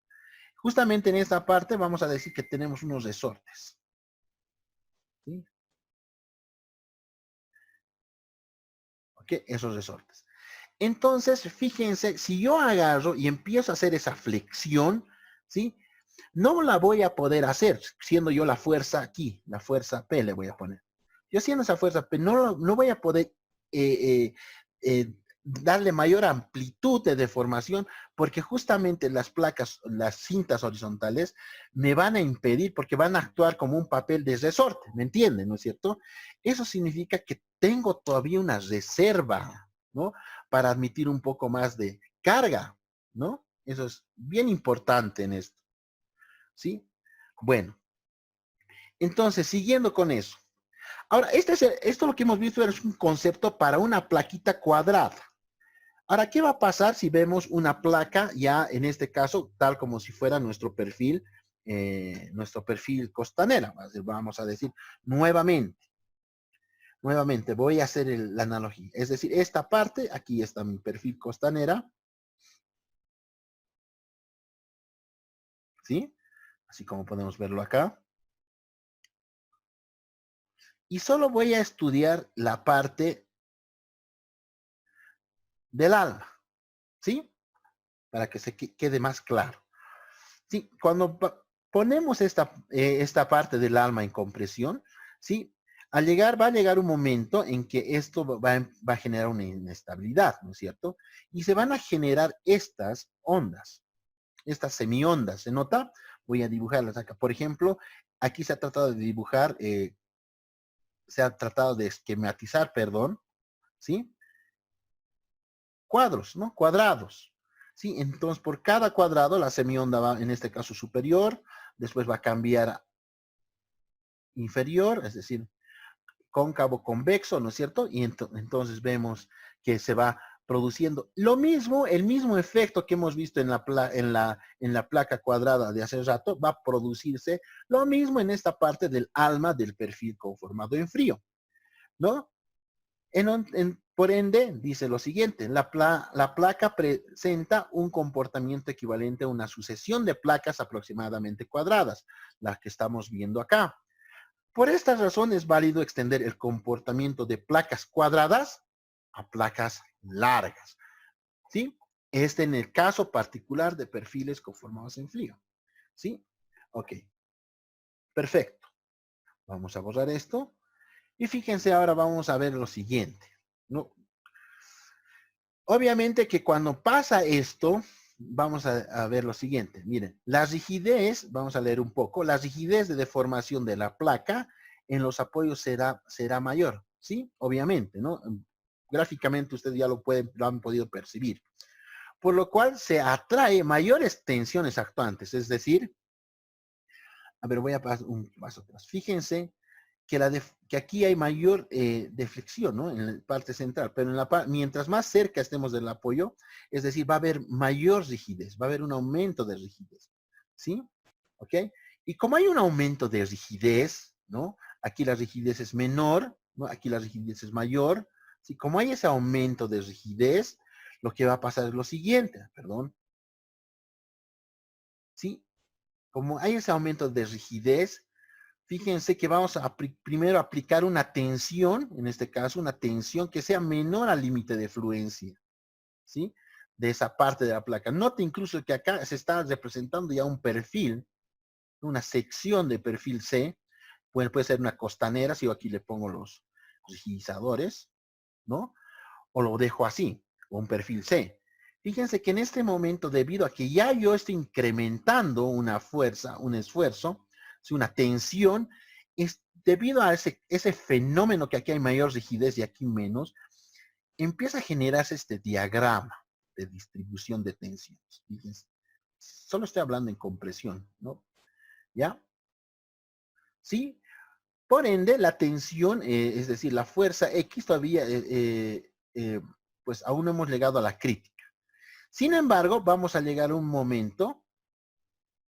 Justamente en esta parte vamos a decir que tenemos unos resortes, ¿sí? ¿Ok? Esos resortes. Entonces, fíjense, si yo agarro y empiezo a hacer esa flexión, ¿sí? No la voy a poder hacer, siendo yo la fuerza aquí, la fuerza P le voy a poner. Yo haciendo esa fuerza P, no voy a poder darle mayor amplitud de deformación, porque justamente las placas, las cintas horizontales, me van a impedir, porque van a actuar como un papel de resorte, ¿me entienden, no es cierto? Eso significa que tengo todavía una reserva, ¿no? Para admitir un poco más de carga, ¿no? Eso es bien importante en esto. ¿Sí? Bueno, entonces, siguiendo con eso. Ahora, esto lo que hemos visto es un concepto para una plaquita cuadrada. Ahora, ¿qué va a pasar si vemos una placa ya, en este caso, tal como si fuera nuestro perfil costanera? Vamos a decir, nuevamente, voy a hacer la analogía. Es decir, esta parte, aquí está mi perfil costanera, ¿sí? Así como podemos verlo acá. Y solo voy a estudiar la parte del alma, ¿sí? Para que se quede más claro. Sí, cuando ponemos esta parte del alma en compresión, ¿sí? Va a llegar un momento en que esto va a generar una inestabilidad, ¿no es cierto? Y se van a generar estas ondas, estas semiondas, ¿se nota? Voy a dibujarlas acá. Por ejemplo, aquí se ha tratado de dibujar, se ha tratado de esquematizar, perdón, ¿sí? Cuadros, ¿no? Cuadrados. ¿Sí? Entonces, por cada cuadrado, la semionda va, en este caso, superior, después va a cambiar a inferior, es decir, cóncavo convexo, ¿no es cierto? Y entonces vemos que se va produciendo lo mismo, el mismo efecto que hemos visto en la placa cuadrada de hace rato, va a producirse lo mismo en esta parte del alma del perfil conformado en frío, ¿no? Por ende, dice lo siguiente, la placa presenta un comportamiento equivalente a una sucesión de placas aproximadamente cuadradas, las que estamos viendo acá. Por esta razón es válido extender el comportamiento de placas cuadradas a placas largas, ¿sí? Este en el caso particular de perfiles conformados en frío, ¿sí? Ok, perfecto. Vamos a borrar esto. Y fíjense, ahora vamos a ver lo siguiente, ¿no? Obviamente que cuando pasa esto, vamos a ver lo siguiente. Miren, la rigidez, vamos a leer un poco, la rigidez de deformación de la placa en los apoyos será mayor, ¿sí? Obviamente, ¿no? Gráficamente ustedes ya lo han podido percibir. Por lo cual se atrae mayores tensiones actuantes, es decir, a ver, voy a pasar un paso atrás. Fíjense que aquí hay mayor deflexión, ¿no? En la parte central, pero mientras más cerca estemos del apoyo, es decir, va a haber mayor rigidez, va a haber un aumento de rigidez, ¿sí? ¿Ok? Y como hay un aumento de rigidez, ¿no? Aquí la rigidez es menor, ¿no? Aquí la rigidez es mayor, ¿sí? Como hay ese aumento de rigidez, lo que va a pasar es lo siguiente, perdón, ¿sí? Como hay ese aumento de rigidez, fíjense que vamos a primero aplicar una tensión, en este caso una tensión que sea menor al límite de fluencia, ¿sí? De esa parte de la placa. Note incluso que acá se está representando ya un perfil, una sección de perfil C, puede ser una costanera, si yo aquí le pongo los rigidizadores, ¿no? O lo dejo así, o un perfil C. Fíjense que en este momento, debido a que ya yo estoy incrementando una fuerza, un esfuerzo, una tensión, es debido a ese fenómeno que aquí hay mayor rigidez y aquí menos, empieza a generarse este diagrama de distribución de tensiones. Fíjense, solo estoy hablando en compresión, ¿no? ¿Ya? ¿Sí? Por ende, la tensión, es decir, la fuerza X todavía, pues aún no hemos llegado a la crítica. Sin embargo, vamos a llegar a un momento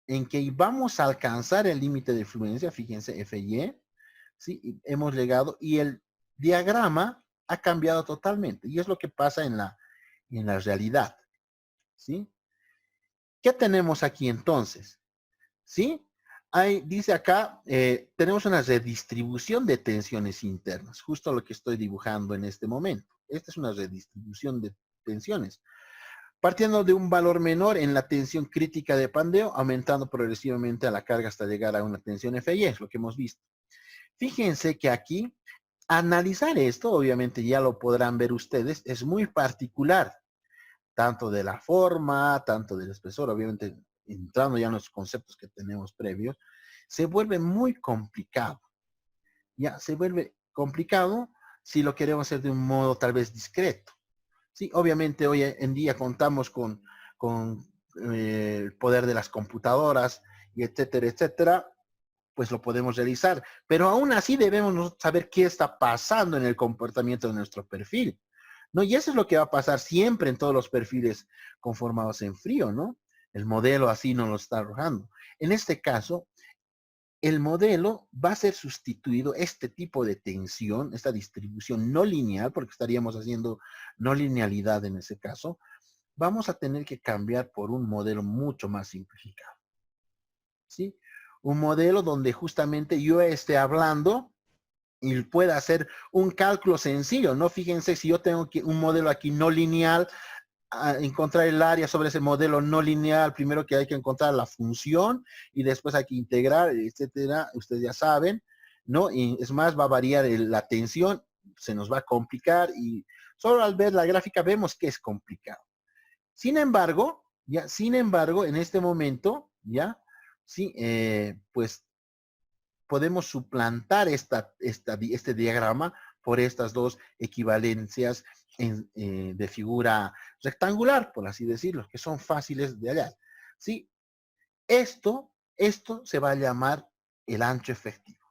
en que vamos a alcanzar el límite de fluencia, fíjense, FY, ¿sí? Hemos llegado y el diagrama ha cambiado totalmente. Y es lo que pasa en la realidad, ¿sí? ¿Qué tenemos aquí entonces? ¿Sí? Dice acá, tenemos una redistribución de tensiones internas, justo lo que estoy dibujando en este momento. Esta es una redistribución de tensiones. Partiendo de un valor menor en la tensión crítica de pandeo, aumentando progresivamente a la carga hasta llegar a una tensión FY, es lo que hemos visto. Fíjense que aquí, analizar esto, obviamente ya lo podrán ver ustedes, es muy particular, tanto de la forma, tanto del espesor, obviamente entrando ya en los conceptos que tenemos previos, se vuelve muy complicado. Ya, se vuelve complicado si lo queremos hacer de un modo tal vez discreto. Sí, obviamente hoy en día contamos con el poder de las computadoras y etcétera, etcétera, pues lo podemos realizar. Pero aún así debemos saber qué está pasando en el comportamiento de nuestro perfil, ¿no? Y eso es lo que va a pasar siempre en todos los perfiles conformados en frío, ¿no? El modelo así nos lo está arrojando. En este caso, el modelo va a ser sustituido, este tipo de tensión, esta distribución no lineal, porque estaríamos haciendo no linealidad en ese caso, vamos a tener que cambiar por un modelo mucho más simplificado, ¿sí? Un modelo donde justamente yo esté hablando y pueda hacer un cálculo sencillo, ¿no? Fíjense, si yo tengo un modelo aquí no lineal, a encontrar el área sobre ese modelo no lineal, primero que hay que encontrar la función y después hay que integrar, etcétera, ustedes ya saben, ¿no? Y es más, va a variar la tensión, se nos va a complicar y solo al ver la gráfica vemos que es complicado. Sin embargo, en este momento, ya, sí, pues podemos suplantar este diagrama por estas dos equivalencias de figura rectangular, por así decirlo, que son fáciles de hallar. ¿Sí? Esto se va a llamar el ancho efectivo.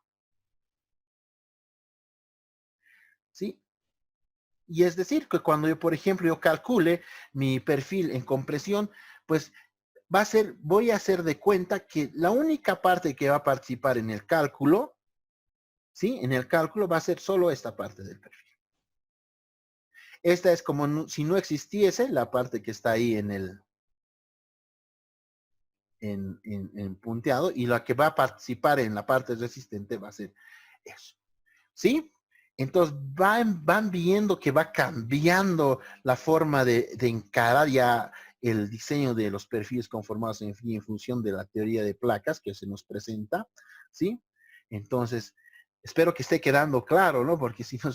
¿Sí? Y es decir, que cuando yo, por ejemplo, yo calcule mi perfil en compresión, pues voy a hacer de cuenta que la única parte que va a participar en el cálculo, ¿sí? En el cálculo va a ser solo esta parte del perfil. Esta es como si no existiese la parte que está ahí en punteado y la que va a participar en la parte resistente va a ser eso. ¿Sí? Entonces van viendo que va cambiando la forma de encarar ya el diseño de los perfiles conformados en función de la teoría de placas que se nos presenta. ¿Sí? Entonces, espero que esté quedando claro, ¿no? Porque si no,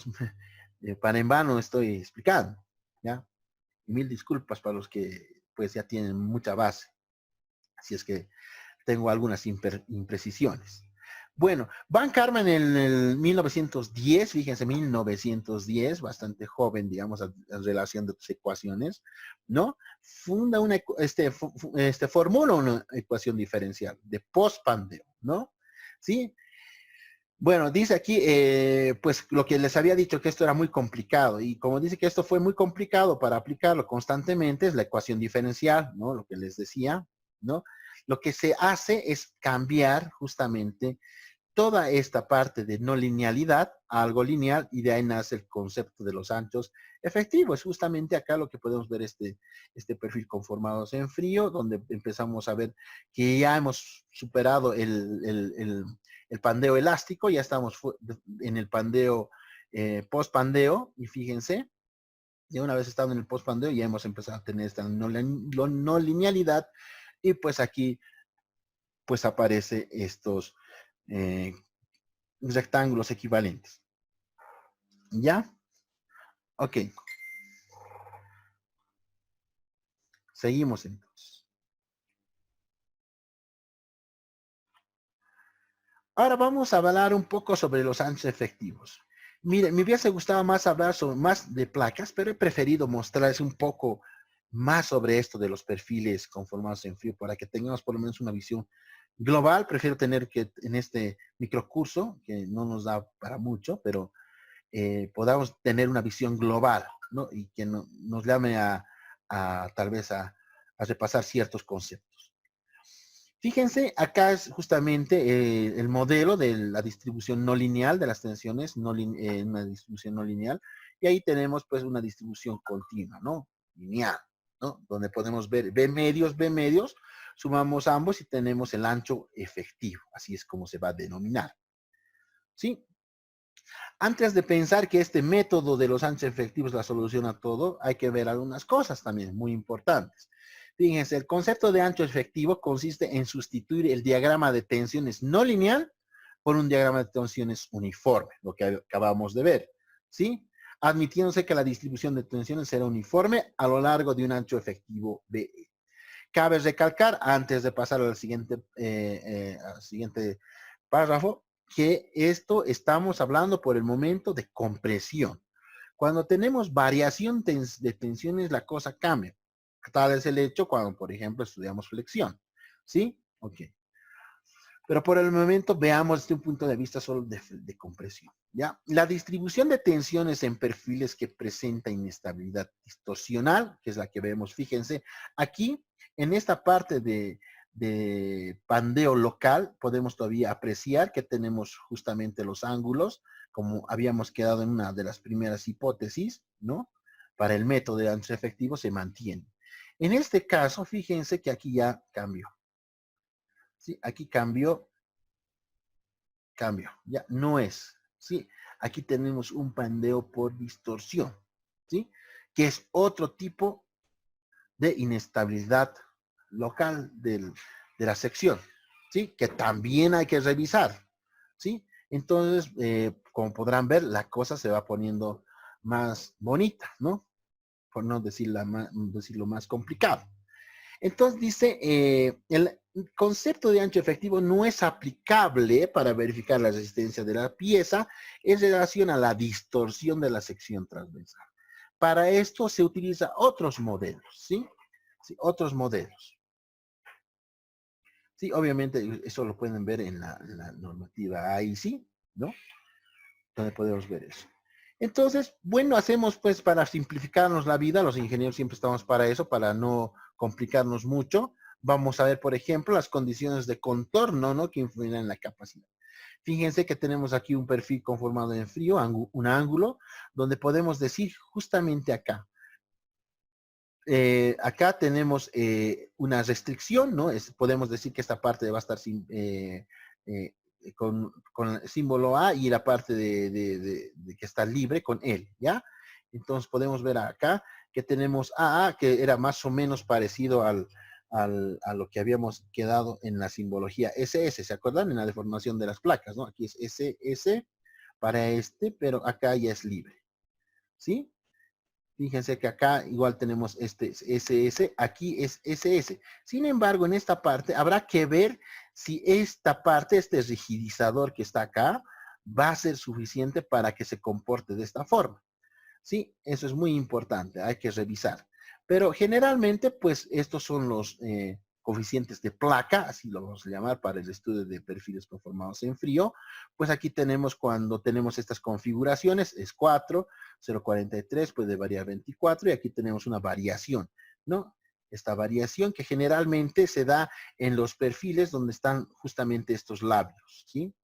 para en vano estoy explicando. ¿Ya? Y mil disculpas para los que pues ya tienen mucha base. Así es que tengo algunas imprecisiones. Bueno, Van Karman en el 1910, fíjense, 1910, bastante joven, digamos, en relación de tus ecuaciones, ¿no? Funda formula una ecuación diferencial de post-pandeo, ¿no? ¿Sí? Bueno, dice aquí, pues lo que les había dicho que esto era muy complicado y como dice que esto fue muy complicado para aplicarlo constantemente es la ecuación diferencial, ¿no? Lo que les decía, ¿no? Lo que se hace es cambiar justamente toda esta parte de no linealidad a algo lineal y de ahí nace el concepto de los anchos efectivos. Justamente acá lo que podemos ver este perfil conformados en frío, donde empezamos a ver que ya hemos superado el pandeo elástico, ya estamos en el pandeo post-pandeo y fíjense, ya una vez estando en el post-pandeo ya hemos empezado a tener esta no linealidad y pues aquí pues aparece estos eh, rectángulos equivalentes. ¿Ya? Ok. Seguimos entonces. Ahora vamos a hablar un poco sobre los anchos efectivos. Mire, me hubiese gustado más hablar sobre más de placas, pero he preferido mostrarles un poco más sobre esto de los perfiles conformados en frío para que tengamos por lo menos una visión global. Prefiero tener que en este microcurso, que no nos da para mucho, pero podamos tener una visión global, ¿no? Y que nos llame a tal vez a repasar ciertos conceptos. Fíjense, acá es justamente el modelo de la distribución no lineal de las tensiones, una distribución no lineal, y ahí tenemos pues una distribución continua, ¿no? Lineal, ¿no? Donde podemos ver B medios, sumamos ambos y tenemos el ancho efectivo, así es como se va a denominar, ¿sí? Antes de pensar que este método de los anchos efectivos la soluciona todo, hay que ver algunas cosas también muy importantes. Fíjense, el concepto de ancho efectivo consiste en sustituir el diagrama de tensiones no lineal por un diagrama de tensiones uniforme, lo que acabamos de ver, ¿sí? Admitiéndose que la distribución de tensiones será uniforme a lo largo de un ancho efectivo BE. Cabe recalcar, antes de pasar al siguiente párrafo, que esto estamos hablando por el momento de compresión. Cuando tenemos variación de tensiones, la cosa cambia. Tal es el hecho cuando, por ejemplo, estudiamos flexión. ¿Sí? Ok. Pero por el momento veamos desde un punto de vista solo de compresión. ¿Ya? La distribución de tensiones en perfiles que presenta inestabilidad distorsional, que es la que vemos, fíjense, aquí en esta parte de pandeo local podemos todavía apreciar que tenemos justamente los ángulos, como habíamos quedado en una de las primeras hipótesis, ¿no? Para el método de ancho efectivo se mantiene. En este caso, fíjense que aquí ya cambió. ¿Sí? Aquí cambió, ya no es, ¿sí? Aquí tenemos un pandeo por distorsión, ¿sí? Que es otro tipo de inestabilidad local de la sección, ¿sí? Que también hay que revisar, ¿sí? Entonces, como podrán ver, la cosa se va poniendo más bonita, ¿no? Por no decirlo más complicado. Entonces dice, el concepto de ancho efectivo no es aplicable para verificar la resistencia de la pieza en relación a la distorsión de la sección transversal. Para esto se utilizan otros modelos, ¿sí? Sí, otros modelos. Sí, obviamente eso lo pueden ver en la normativa AIC, ¿no? Donde podemos ver eso. Entonces, bueno, hacemos pues para simplificarnos la vida, los ingenieros siempre estamos para eso, para no complicarnos mucho. Vamos a ver, por ejemplo, las condiciones de contorno, ¿no? Que influyen en la capacidad. Fíjense que tenemos aquí un perfil conformado en frío, un ángulo, donde podemos decir justamente acá. Acá tenemos una restricción, ¿no? Podemos decir que esta parte va a estar sin, con el símbolo A y la parte de que está libre con L, ¿ya? Entonces podemos ver acá que tenemos AA, que era más o menos parecido a lo que habíamos quedado en la simbología SS, ¿se acuerdan? En la deformación de las placas, ¿no? Aquí es SS para pero acá ya es libre, ¿sí? Fíjense que acá igual tenemos este SS, aquí es SS. Sin embargo, en esta parte habrá que ver si esta parte, este rigidizador que está acá, va a ser suficiente para que se comporte de esta forma. Sí, eso es muy importante, hay que revisar. Pero generalmente, pues estos son coeficientes de placa, así lo vamos a llamar para el estudio de perfiles conformados en frío, pues aquí tenemos cuando tenemos estas configuraciones, es 4, 0,43, puede variar 24, y aquí tenemos una variación, ¿no? Esta variación que generalmente se da en los perfiles donde están justamente estos labios, ¿sí?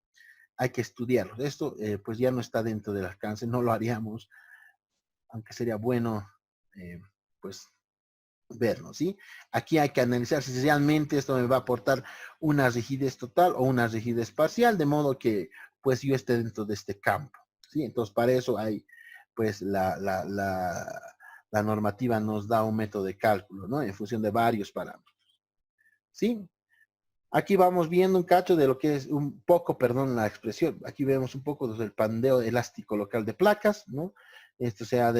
Hay que estudiarlos. Esto pues ya no está dentro del alcance, no lo haríamos, aunque sería bueno pues verlo, ¿sí? Aquí hay que analizar si realmente esto me va a aportar una rigidez total o una rigidez parcial, de modo que pues yo esté dentro de este campo, ¿sí? Entonces para eso hay pues la normativa nos da un método de cálculo, ¿no? En función de varios parámetros, ¿sí? Aquí vamos viendo un cacho de lo que es un poco, perdón la expresión, aquí vemos un poco del pandeo elástico local de placas, ¿no? Esto sea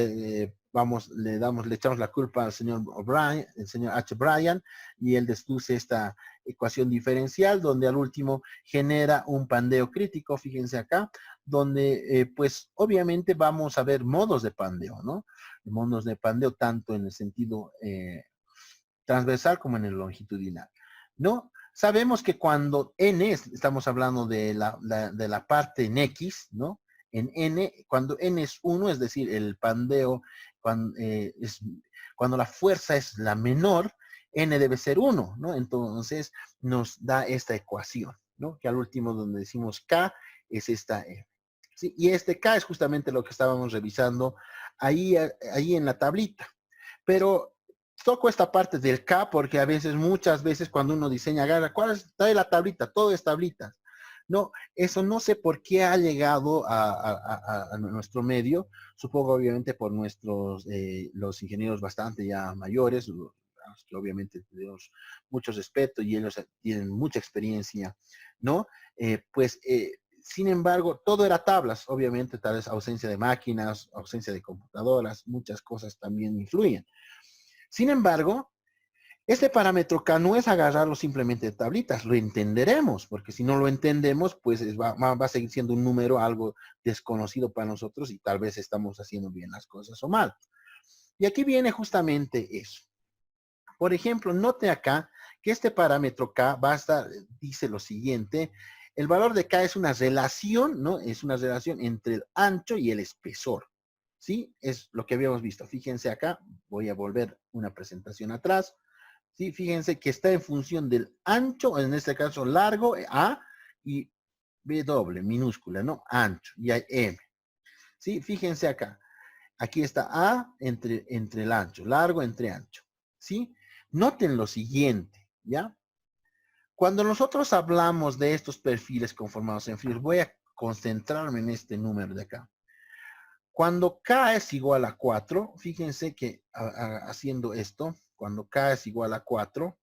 vamos, le echamos la culpa al señor O'Brien, el señor H. Bryan, y él deduce esta ecuación diferencial, donde al último genera un pandeo crítico, fíjense acá, donde pues obviamente vamos a ver modos de pandeo, ¿no? Modos de pandeo tanto en el sentido transversal como en el longitudinal, ¿no? Sabemos que cuando n, estamos hablando de la parte en x, ¿no? En n, cuando n es 1, es decir, el pandeo, cuando la fuerza es la menor, n debe ser 1, ¿no? Entonces nos da esta ecuación, ¿no? Que al último donde decimos k es esta e. ¿Sí? Y este k es justamente lo que estábamos revisando ahí en la tablita. Pero toco esta parte del K porque a veces, muchas veces cuando uno diseña, agarra, ¿cuál es? Trae la tablita, todo es tablitas. No, eso no sé por qué ha llegado a nuestro medio, supongo obviamente por nuestros, los ingenieros bastante ya mayores, que obviamente tenemos mucho respeto y ellos tienen mucha experiencia, ¿no? Sin embargo, todo era tablas, obviamente, tal vez ausencia de máquinas, ausencia de computadoras, muchas cosas también influyen. Sin embargo, este parámetro K no es agarrarlo simplemente de tablitas, lo entenderemos, porque si no lo entendemos, pues va a seguir siendo un número algo desconocido para nosotros y tal vez estamos haciendo bien las cosas o mal. Y aquí viene justamente eso. Por ejemplo, note acá que este parámetro K dice lo siguiente: el valor de K es una relación, ¿no? Es una relación entre el ancho y el espesor. ¿Sí? Es lo que habíamos visto. Fíjense acá, voy a volver una presentación atrás. ¿Sí? Fíjense que está en función del ancho, en este caso largo, A, y W, minúscula, ¿no? Ancho, y hay M. ¿Sí? Fíjense acá. Aquí está A entre el ancho, largo entre ancho. ¿Sí? Noten lo siguiente, ¿ya? Cuando nosotros hablamos de estos perfiles conformados en fríos, voy a concentrarme en este número de acá. Cuando K es igual a 4, fíjense que haciendo esto, cuando K es igual a 4,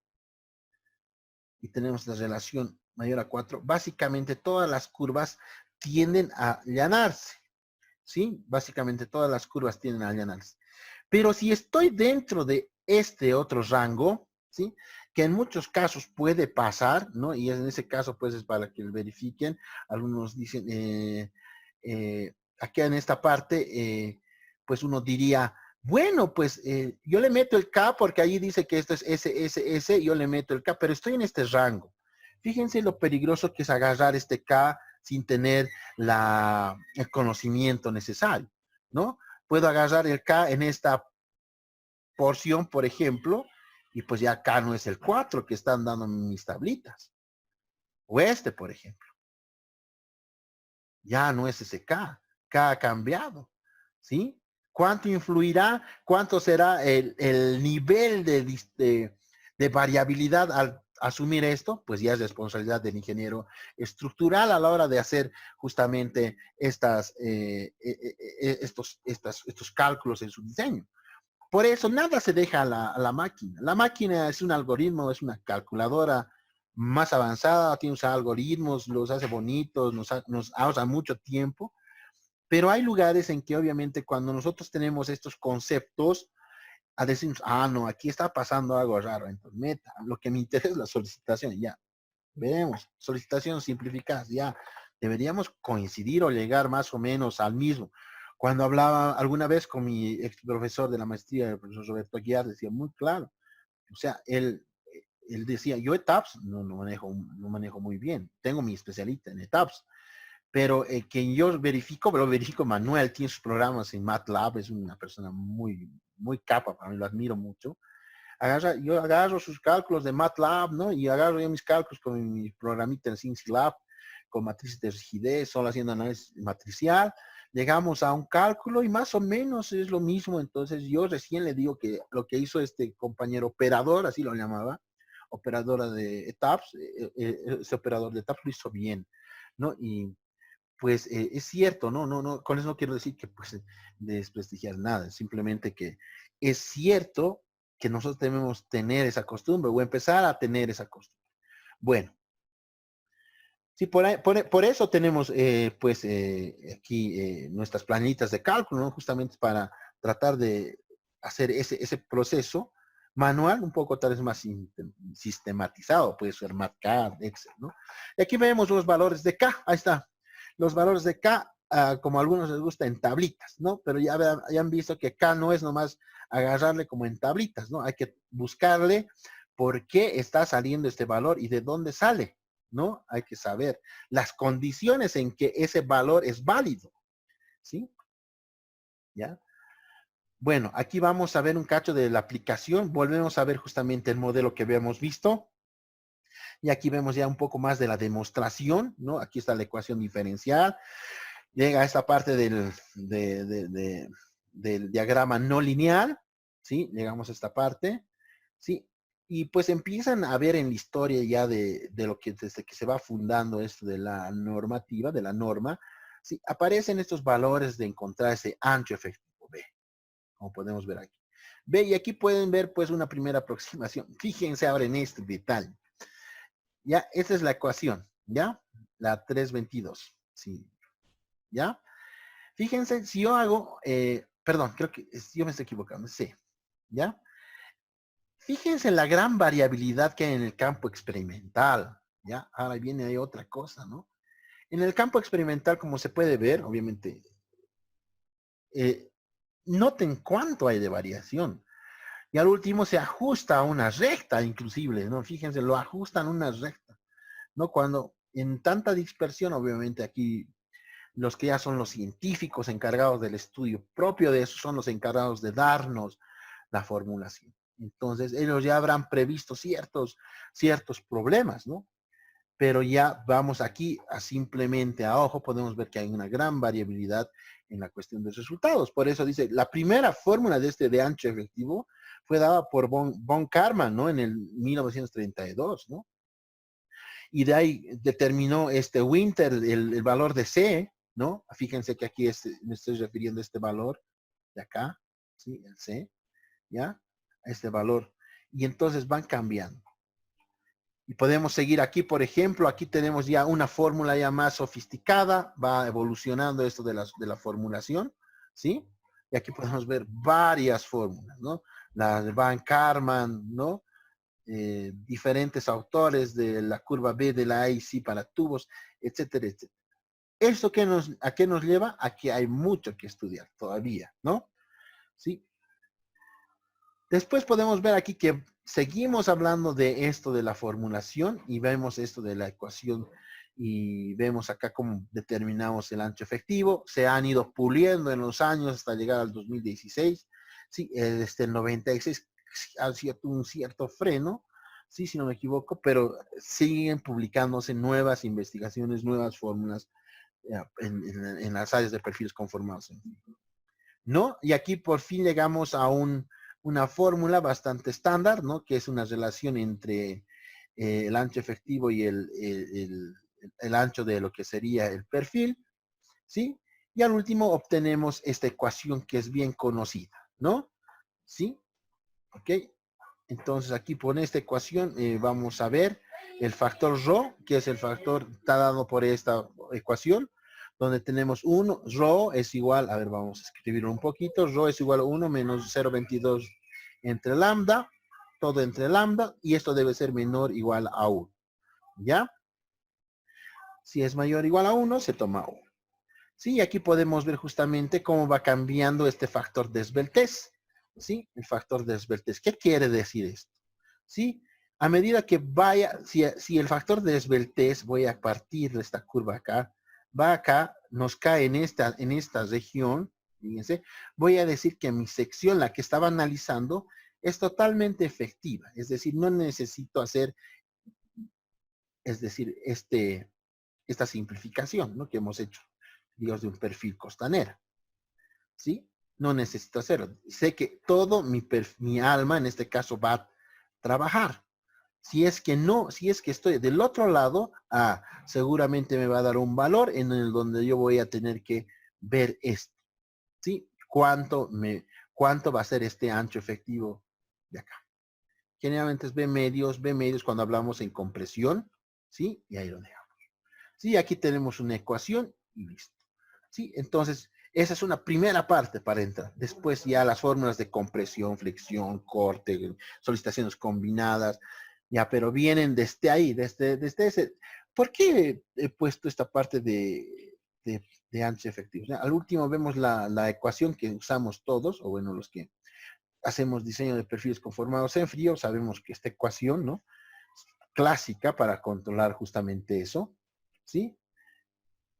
y tenemos la relación mayor a 4, básicamente todas las curvas tienden a allanarse, ¿sí? Básicamente todas las curvas tienden a allanarse. Pero si estoy dentro de este otro rango, ¿sí? Que en muchos casos puede pasar, ¿no? Y en ese caso, pues es para que verifiquen. Algunos dicen, aquí en esta parte, pues uno diría, bueno, pues yo le meto el K porque allí dice que esto es S, yo le meto el K, pero estoy en este rango. Fíjense lo peligroso que es agarrar este K sin tener el conocimiento necesario, ¿no? Puedo agarrar el K en esta porción, por ejemplo, y pues ya K no es el 4 que están dando mis tablitas. O este, por ejemplo. Ya no es ese K. K ha cambiado. ¿Sí? ¿Cuánto influirá? ¿Cuánto será el nivel de variabilidad al asumir esto? Pues ya es responsabilidad del ingeniero estructural a la hora de hacer justamente estos cálculos en su diseño. Por eso nada se deja a la máquina. La máquina es un algoritmo, es una calculadora más avanzada, tiene sus algoritmos, los hace bonitos, nos ahorra mucho tiempo, pero hay lugares en que obviamente cuando nosotros tenemos estos conceptos, a decir, no, aquí está pasando algo raro, entonces meta, lo que me interesa es la solicitación, ya, veremos, solicitación simplificada, ya, deberíamos coincidir o llegar más o menos al mismo. Cuando hablaba alguna vez con mi ex profesor de la maestría, el profesor Roberto Aguiar, decía muy claro, o sea, él decía, yo ETABS no manejo muy bien, tengo mi especialista en ETABS, pero quien yo verifico, lo verifico Manuel, tiene sus programas en MATLAB, es una persona muy capa, para mí lo admiro mucho. Yo agarro sus cálculos de MATLAB, ¿no? Y agarro yo mis cálculos con mi programita en SimSlab, con matrices de rigidez, solo haciendo análisis matricial. Llegamos a un cálculo y más o menos es lo mismo. Entonces yo recién le digo que lo que hizo este compañero operador, así lo llamaba, operadora de ETABS, ese operador de ETABS lo hizo bien, ¿no? Y pues es cierto, no, con eso no quiero decir que pues desprestigiar nada, simplemente que es cierto que nosotros debemos tener esa costumbre o empezar a tener esa costumbre. Bueno, sí, por eso tenemos pues aquí nuestras planitas de cálculo, ¿no? Justamente para tratar de hacer ese proceso manual, un poco tal vez más sistematizado, puede ser MATCAD, Excel, ¿no? Y aquí vemos los valores de K, ahí está. Los valores de K, como a algunos les gusta, en tablitas, ¿no? Pero ya han visto que K no es nomás agarrarle como en tablitas, ¿no? Hay que buscarle por qué está saliendo este valor y de dónde sale, ¿no? Hay que saber las condiciones en que ese valor es válido, ¿sí? ¿Ya? Bueno, aquí vamos a ver un cacho de la aplicación. Volvemos a ver justamente el modelo que habíamos visto. Y aquí vemos ya un poco más de la demostración, ¿no? Aquí está la ecuación diferencial. Llega a esta parte del diagrama no lineal, ¿sí? Llegamos a esta parte, ¿sí? Y pues empiezan a ver en la historia ya de lo que desde que se va fundando esto de la normativa, de la norma, ¿sí? Aparecen estos valores de encontrar ese ancho efectivo B, como podemos ver aquí. Ve, y aquí pueden ver pues una primera aproximación. Fíjense ahora en este detalle. Ya, esta es la ecuación, ¿ya? La 322, ¿sí? ¿Ya? Fíjense, si yo hago, perdón, creo que yo me estoy equivocando, sí, ¿ya? Fíjense la gran variabilidad que hay en el campo experimental, ¿ya? Ahora viene ahí otra cosa, ¿no? En el campo experimental, como se puede ver, obviamente, noten cuánto hay de variación. Y al último se ajusta a una recta, inclusive, ¿no? Fíjense, lo ajustan a una recta, ¿no? Cuando en tanta dispersión, obviamente aquí los que ya son los científicos encargados del estudio propio de eso son los encargados de darnos la formulación. Entonces, ellos ya habrán previsto ciertos problemas, ¿no? Pero ya vamos aquí a simplemente a ojo, podemos ver que hay una gran variabilidad en la cuestión de resultados. Por eso dice, la primera fórmula de este de ancho efectivo fue dada por von Karman, ¿no? En el 1932, ¿no? Y de ahí determinó este Winter el valor de C, ¿no? Fíjense que aquí me estoy refiriendo a este valor de acá, ¿sí? El C, ¿ya? A este valor. Y entonces van cambiando. Y podemos seguir aquí, por ejemplo, aquí tenemos ya una fórmula ya más sofisticada, va evolucionando esto de la formulación, ¿sí? Y aquí podemos ver varias fórmulas, ¿no? La de Van Karman, ¿no? Diferentes autores de la curva B de la AIC para tubos, etcétera, etcétera. ¿Esto a qué nos lleva? A que hay mucho que estudiar todavía, ¿no? ¿Sí? Después podemos ver aquí que seguimos hablando de esto de la formulación y vemos esto de la ecuación y vemos acá cómo determinamos el ancho efectivo. Se han ido puliendo en los años hasta llegar al 2016. Sí, desde el 96 ha sido un cierto freno, sí, si no me equivoco, pero siguen publicándose nuevas investigaciones, nuevas fórmulas en las áreas de perfiles conformados. ¿No? Y aquí por fin llegamos a una fórmula bastante estándar, ¿no? Que es una relación entre el ancho efectivo y el ancho de lo que sería el perfil, ¿sí? Y al último obtenemos esta ecuación que es bien conocida, ¿no? ¿Sí? ¿Ok? Entonces aquí por esta ecuación vamos a ver el factor ρ, que es el factor, está dado por esta ecuación, donde tenemos 1, ρ es igual, a ver, vamos a escribirlo un poquito, ρ es igual a 1 menos 0,22 entre lambda, todo entre lambda, y esto debe ser menor o igual a 1, ¿ya? Si es mayor o igual a 1, se toma 1. Sí, aquí podemos ver justamente cómo va cambiando este factor de esbeltez, ¿sí? El factor de esbeltez. ¿Qué quiere decir esto? ¿Sí? A medida que vaya, si el factor de esbeltez, voy a partir de esta curva acá, va acá, nos cae en esta región, fíjense, voy a decir que mi sección, la que estaba analizando, es totalmente efectiva. Es decir, no necesito hacer, es decir, esta simplificación, ¿no? Que hemos hecho, digamos, de un perfil costanera, ¿sí? No necesito hacerlo. Sé que todo mi alma, en este caso, va a trabajar. Si es que no, si es que estoy del otro lado, seguramente me va a dar un valor en el donde yo voy a tener que ver esto, ¿sí? ¿Cuánto va a ser este ancho efectivo de acá? Generalmente es B medios cuando hablamos en compresión, ¿sí? Y ahí lo dejamos. Sí, aquí tenemos una ecuación y listo. ¿Sí? Entonces, esa es una primera parte para entrar. Después ya las fórmulas de compresión, flexión, corte, solicitaciones combinadas, ya, pero vienen desde ahí, desde ese. ¿Por qué he puesto esta parte de ancho efectivo? Al último vemos la ecuación que usamos todos, o bueno, los que hacemos diseño de perfiles conformados en frío, sabemos que esta ecuación, ¿no? Clásica para controlar justamente eso, ¿sí?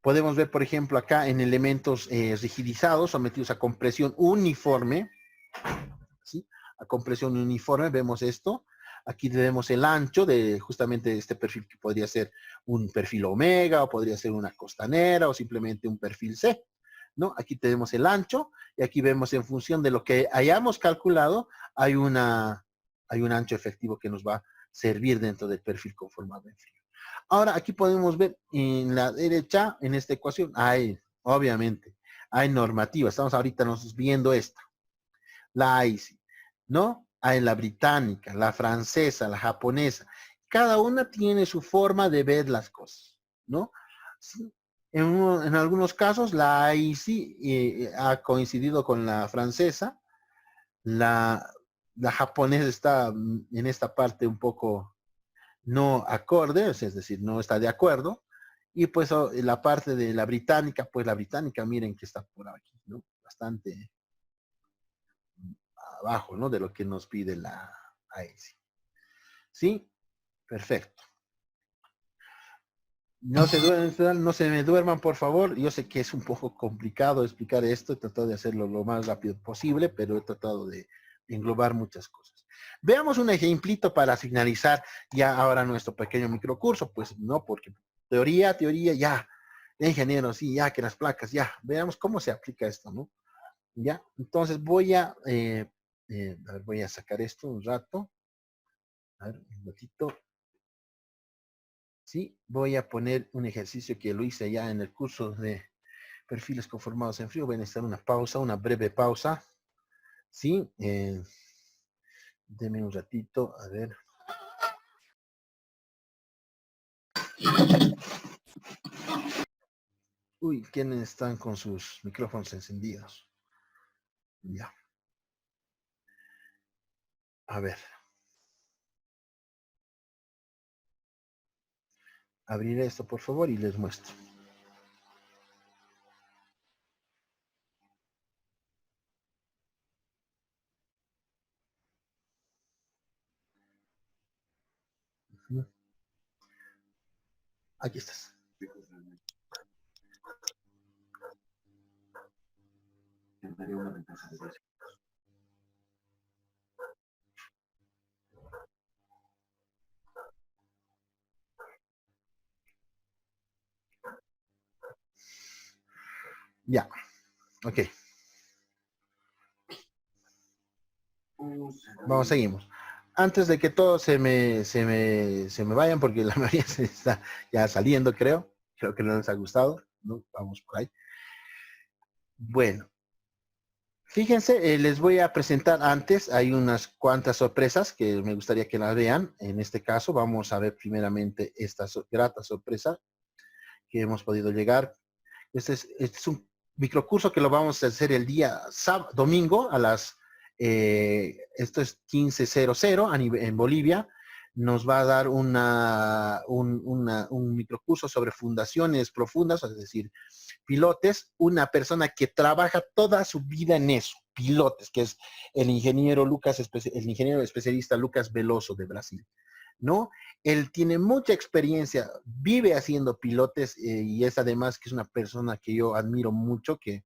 Podemos ver, por ejemplo, acá en elementos rigidizados sometidos a compresión uniforme, ¿sí? A compresión uniforme vemos esto. Aquí tenemos el ancho de justamente este perfil que podría ser un perfil omega o podría ser una costanera o simplemente un perfil C, ¿no? Aquí tenemos el ancho y aquí vemos en función de lo que hayamos calculado, hay un ancho efectivo que nos va a servir dentro del perfil conformado en frío. Ahora aquí podemos ver en la derecha, en esta ecuación, obviamente, hay normativa. Estamos ahorita nos viendo esta. La IC, ¿no? Hay la británica, la francesa, la japonesa. Cada una tiene su forma de ver las cosas, ¿no? En algunos casos la IC ha coincidido con la francesa. La japonesa está en esta parte un poco no acorde, es decir, no está de acuerdo. Y pues la parte de la británica, pues la británica, miren que está por aquí, ¿no? Bastante abajo, ¿no? De lo que nos pide la AESI. ¿Sí? Perfecto. No se me duerman, por favor. Yo sé que es un poco complicado explicar esto. He tratado de hacerlo lo más rápido posible, pero he tratado de englobar muchas cosas. Veamos un ejemplito para finalizar ya ahora nuestro pequeño microcurso. Pues no, porque teoría, ya. De ingeniero, sí, ya, que las placas, ya. Veamos cómo se aplica esto, ¿no? Ya. Entonces voy a ver, voy a sacar esto un rato. A ver, un ratito. Sí, voy a poner un ejercicio que lo hice ya en el curso de perfiles conformados en frío. Voy a necesitar una pausa, una breve pausa. Sí, deme un ratito, a ver. Uy, ¿quiénes están con sus micrófonos encendidos? Ya. A ver. Abriré esto, por favor, y les muestro. Aquí estás. Ya, ok. Vamos, seguimos. Antes de que todos se me vayan, porque la mayoría se está ya saliendo, creo. Creo que no les ha gustado. ¿No? Vamos por ahí. Bueno, fíjense, les voy a presentar antes, hay unas cuantas sorpresas que me gustaría que las vean. En este caso, vamos a ver primeramente esta grata sorpresa que hemos podido llegar. Este es un microcurso que lo vamos a hacer el día domingo a las, esto es 15:00 en Bolivia. Nos va a dar un microcurso sobre fundaciones profundas, es decir, pilotes, una persona que trabaja toda su vida en eso, pilotes, que es el ingeniero especialista Lucas Veloso de Brasil. ¿no? Él tiene mucha experiencia, vive haciendo pilotes y es además que es una persona que yo admiro mucho, que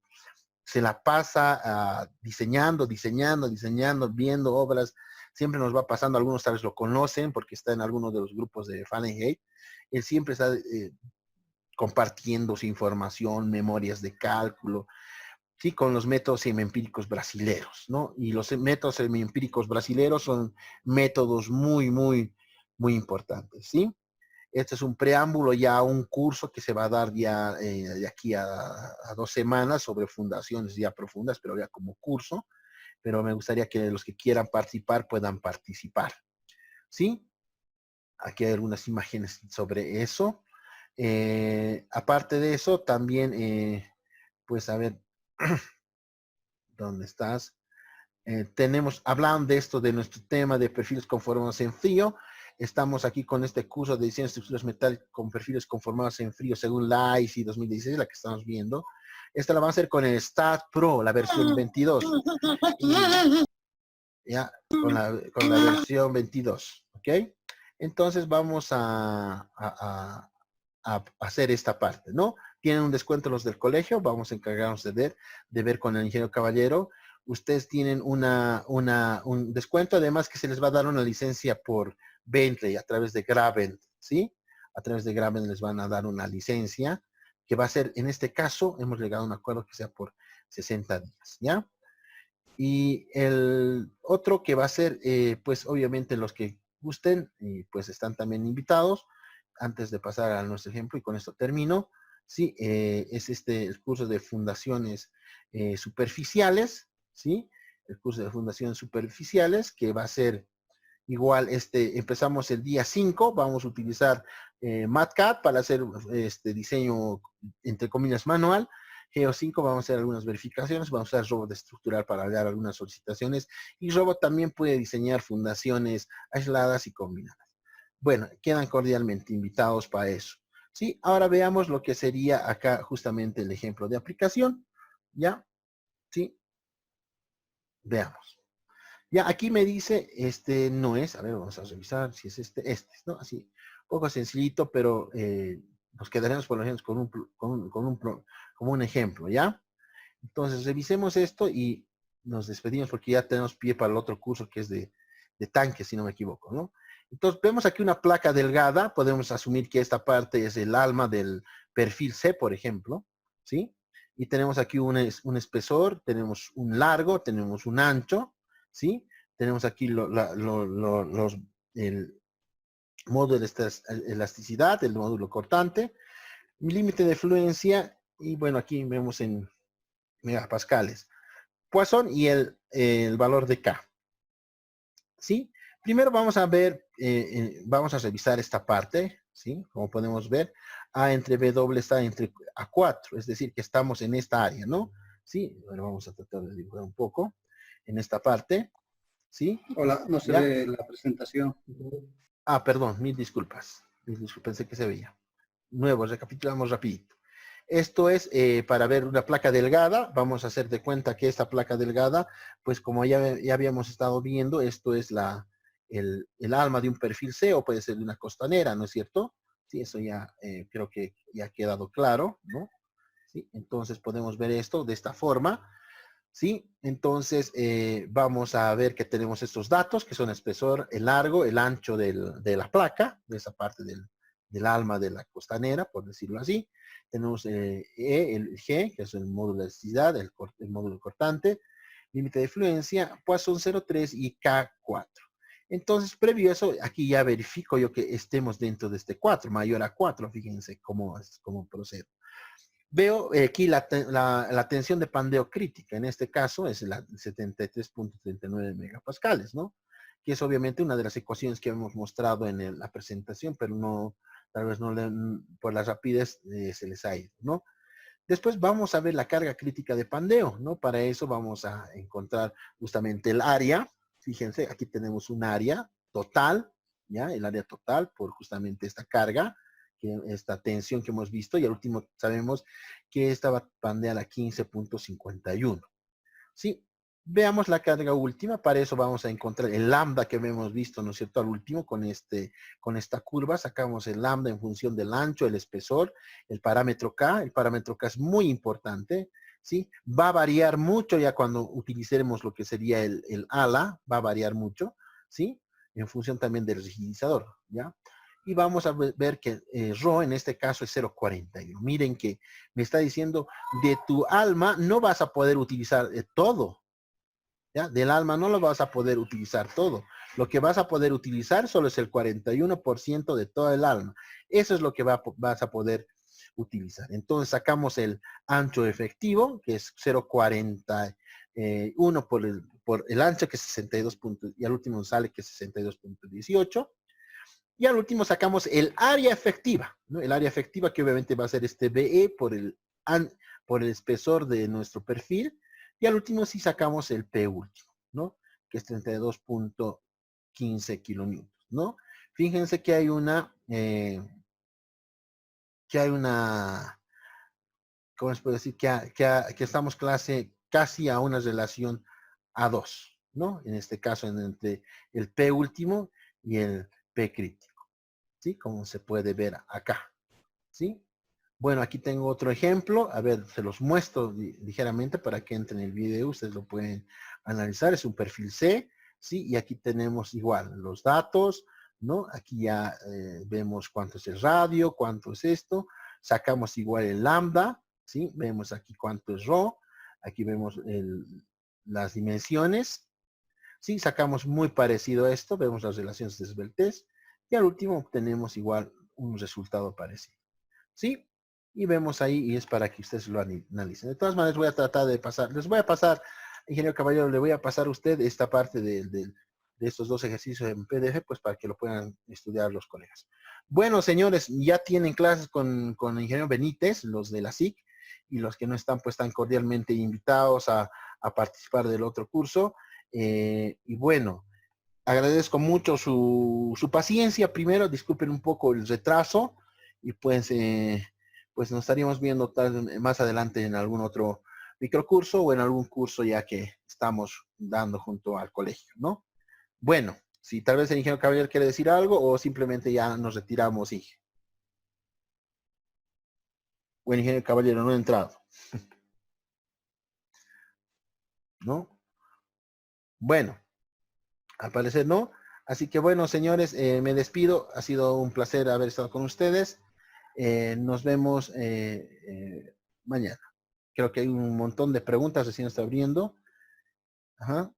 se la pasa diseñando, viendo obras. Siempre nos va pasando, algunos tal vez lo conocen porque está en algunos de los grupos de Fahrenheit. Él siempre está compartiendo su información, memorias de cálculo, ¿sí? Con los métodos semiempíricos brasileros, ¿no? Y los métodos semiempíricos brasileros son métodos muy importantes, ¿sí? Este es un preámbulo ya a un curso que se va a dar ya de aquí a 2 semanas sobre fundaciones ya profundas, pero ya como curso. Pero me gustaría que los que quieran participar puedan participar, ¿sí? Aquí hay algunas imágenes sobre eso. Aparte de eso, también, pues a ver, ¿dónde estás? Hablando de esto, de nuestro tema de perfiles conformados en frío. Estamos aquí con este curso de diseño de estructuras metálicas con perfiles conformados en frío según la IC 2016, la que estamos viendo. Esta la vamos a hacer con el STAT Pro, la versión 22. Ya, con la versión 22, ¿ok? Entonces vamos a hacer esta parte, ¿no? Tienen un descuento los del colegio, vamos a encargarnos de ver con el ingeniero Caballero. Ustedes tienen un descuento, además que se les va a dar una licencia por Bentley a través de Gravent, ¿sí? A través de Gravent les van a dar una licencia que va a ser, en este caso, hemos llegado a un acuerdo que sea por 60 días, ¿ya? Y el otro que va a ser, pues obviamente los que gusten, pues están también invitados. Antes de pasar a nuestro ejemplo, y con esto termino, sí, es el curso de fundaciones superficiales, ¿sí? El curso de fundaciones superficiales, que va a ser igual, empezamos el día 5, vamos a utilizar MATCAD para hacer este diseño, entre comillas, manual. Geo 5 vamos a hacer algunas verificaciones, vamos a usar Robot estructural para dar algunas solicitaciones, y Robot también puede diseñar fundaciones aisladas y combinadas. Bueno, quedan cordialmente invitados para eso. ¿Sí? Ahora veamos lo que sería acá justamente el ejemplo de aplicación. ¿Ya? ¿Sí? Veamos. Ya, aquí me dice, no es, a ver, vamos a revisar si es ¿no? Así, un poco sencillito, pero nos quedaremos por lo menos como un ejemplo, ¿ya? Entonces, revisemos esto y nos despedimos porque ya tenemos pie para el otro curso que es de tanques, si no me equivoco, ¿no? Entonces, vemos aquí una placa delgada, podemos asumir que esta parte es el alma del perfil C, por ejemplo, ¿sí? Y tenemos aquí un espesor, tenemos un largo, tenemos un ancho, ¿sí? Tenemos aquí el módulo de elasticidad, el módulo cortante, límite de fluencia, y bueno, aquí vemos en megapascales. Poisson y el valor de K. ¿Sí? Primero vamos a ver, vamos a revisar esta parte, ¿sí? Como podemos ver, A entre W está entre A4, es decir, que estamos en esta área, ¿no? ¿Sí? Bueno, vamos a tratar de dibujar un poco en esta parte, ¿sí? Hola, no se ¿Ya? ve la presentación. Ah, perdón, mil disculpas. Pensé que se veía. Nuevo, recapitulamos rapidito. Esto es para ver una placa delgada. Vamos a hacer de cuenta que esta placa delgada, pues como ya habíamos estado viendo, esto es el alma de un perfil C o puede ser de una costanera, ¿no es cierto? Sí, eso ya creo que ya ha quedado claro, ¿no? Sí, entonces podemos ver esto de esta forma. ¿Sí? Entonces, vamos a ver que tenemos estos datos, que son el espesor, el largo, el ancho de la placa, de esa parte del alma de la costanera, por decirlo así. Tenemos el G, que es el módulo de elasticidad, el módulo cortante, límite de fluencia, Poisson 0,3 y K4. Entonces, previo a eso, aquí ya verifico yo que estemos dentro de este 4, mayor a 4, fíjense cómo procedo. Veo aquí la tensión de pandeo crítica, en este caso es la 73.39 megapascales, ¿no? Que es obviamente una de las ecuaciones que hemos mostrado en la presentación, pero no, tal vez no por la rapidez se les ha ido, ¿no? Después vamos a ver la carga crítica de pandeo, ¿no? Para eso vamos a encontrar justamente el área. Fíjense, aquí tenemos un área total, ¿ya? El área total por justamente esta carga, esta tensión que hemos visto, y al último sabemos que esta va a pandear a 15.51. ¿Sí? Veamos la carga última. Para eso vamos a encontrar el lambda que hemos visto, ¿no es cierto? Al último, con esta curva, sacamos el lambda en función del ancho, el espesor, el parámetro K. El parámetro K es muy importante, ¿sí? Va a variar mucho ya cuando utilicemos lo que sería el ala, va a variar mucho, ¿sí? En función también del rigidizador, ¿ya? Y vamos a ver que ρ en este caso es 0,41. Miren que me está diciendo, de tu alma no vas a poder utilizar todo, ¿ya? Del alma no lo vas a poder utilizar todo. Lo que vas a poder utilizar solo es el 41% de todo el alma. Eso es lo que vas a poder utilizar. Entonces sacamos el ancho efectivo, que es 0,41 por el ancho, que es 62 puntos, y al último sale que es 62,18. Y al último sacamos el área efectiva, ¿no? El área efectiva que obviamente va a ser este BE por el espesor de nuestro perfil. Y al último sí sacamos el P último, ¿no? Que es 32,15 kilonewtons, ¿no? Fíjense que hay ¿cómo se puede decir? Que estamos casi a una relación A2, ¿no? En este caso, entre el P último y el P crítico, ¿sí? Como se puede ver acá, ¿sí? Bueno, aquí tengo otro ejemplo. A ver, se los muestro ligeramente para que entren en el video. Ustedes lo pueden analizar. Es un perfil C, ¿sí? Y aquí tenemos igual los datos, ¿no? Aquí ya vemos cuánto es el radio, cuánto es esto. Sacamos igual el lambda, ¿sí? Vemos aquí cuánto es ρ. Aquí vemos las dimensiones, ¿sí? Sacamos muy parecido a esto. Vemos las relaciones de esbeltez. Y al último obtenemos igual un resultado parecido, ¿sí? Y vemos ahí, y es para que ustedes lo analicen. De todas maneras, voy a tratar de pasar, les voy a pasar, ingeniero Caballero, le voy a pasar a usted esta parte de estos dos ejercicios en PDF, pues para que lo puedan estudiar los colegas. Bueno, señores, ya tienen clases con el ingeniero Benítez, los de la SIC, y los que no están, pues están cordialmente invitados a participar del otro curso. Y bueno, agradezco mucho su paciencia. Primero, disculpen un poco el retraso y pues nos estaríamos viendo más adelante en algún otro microcurso o en algún curso ya que estamos dando junto al colegio, ¿no? Bueno, si tal vez el ingeniero Caballero quiere decir algo o simplemente ya nos retiramos y o el ingeniero Caballero no ha entrado, ¿no? Bueno, al parecer no. Así que bueno, señores, me despido. Ha sido un placer haber estado con ustedes. Nos vemos mañana. Creo que hay un montón de preguntas, recién está abriendo. Ajá.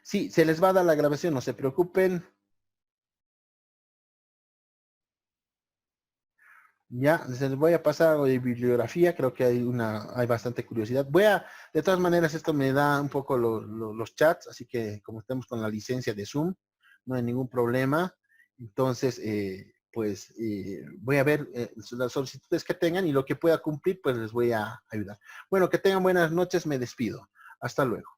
Sí, se les va a dar la grabación, no se preocupen. Ya, les voy a pasar de bibliografía, creo que hay bastante curiosidad. De todas maneras, esto me da un poco los chats, así que como estamos con la licencia de Zoom, no hay ningún problema. Entonces, pues voy a ver las solicitudes que tengan y lo que pueda cumplir, pues les voy a ayudar. Bueno, que tengan buenas noches, me despido. Hasta luego.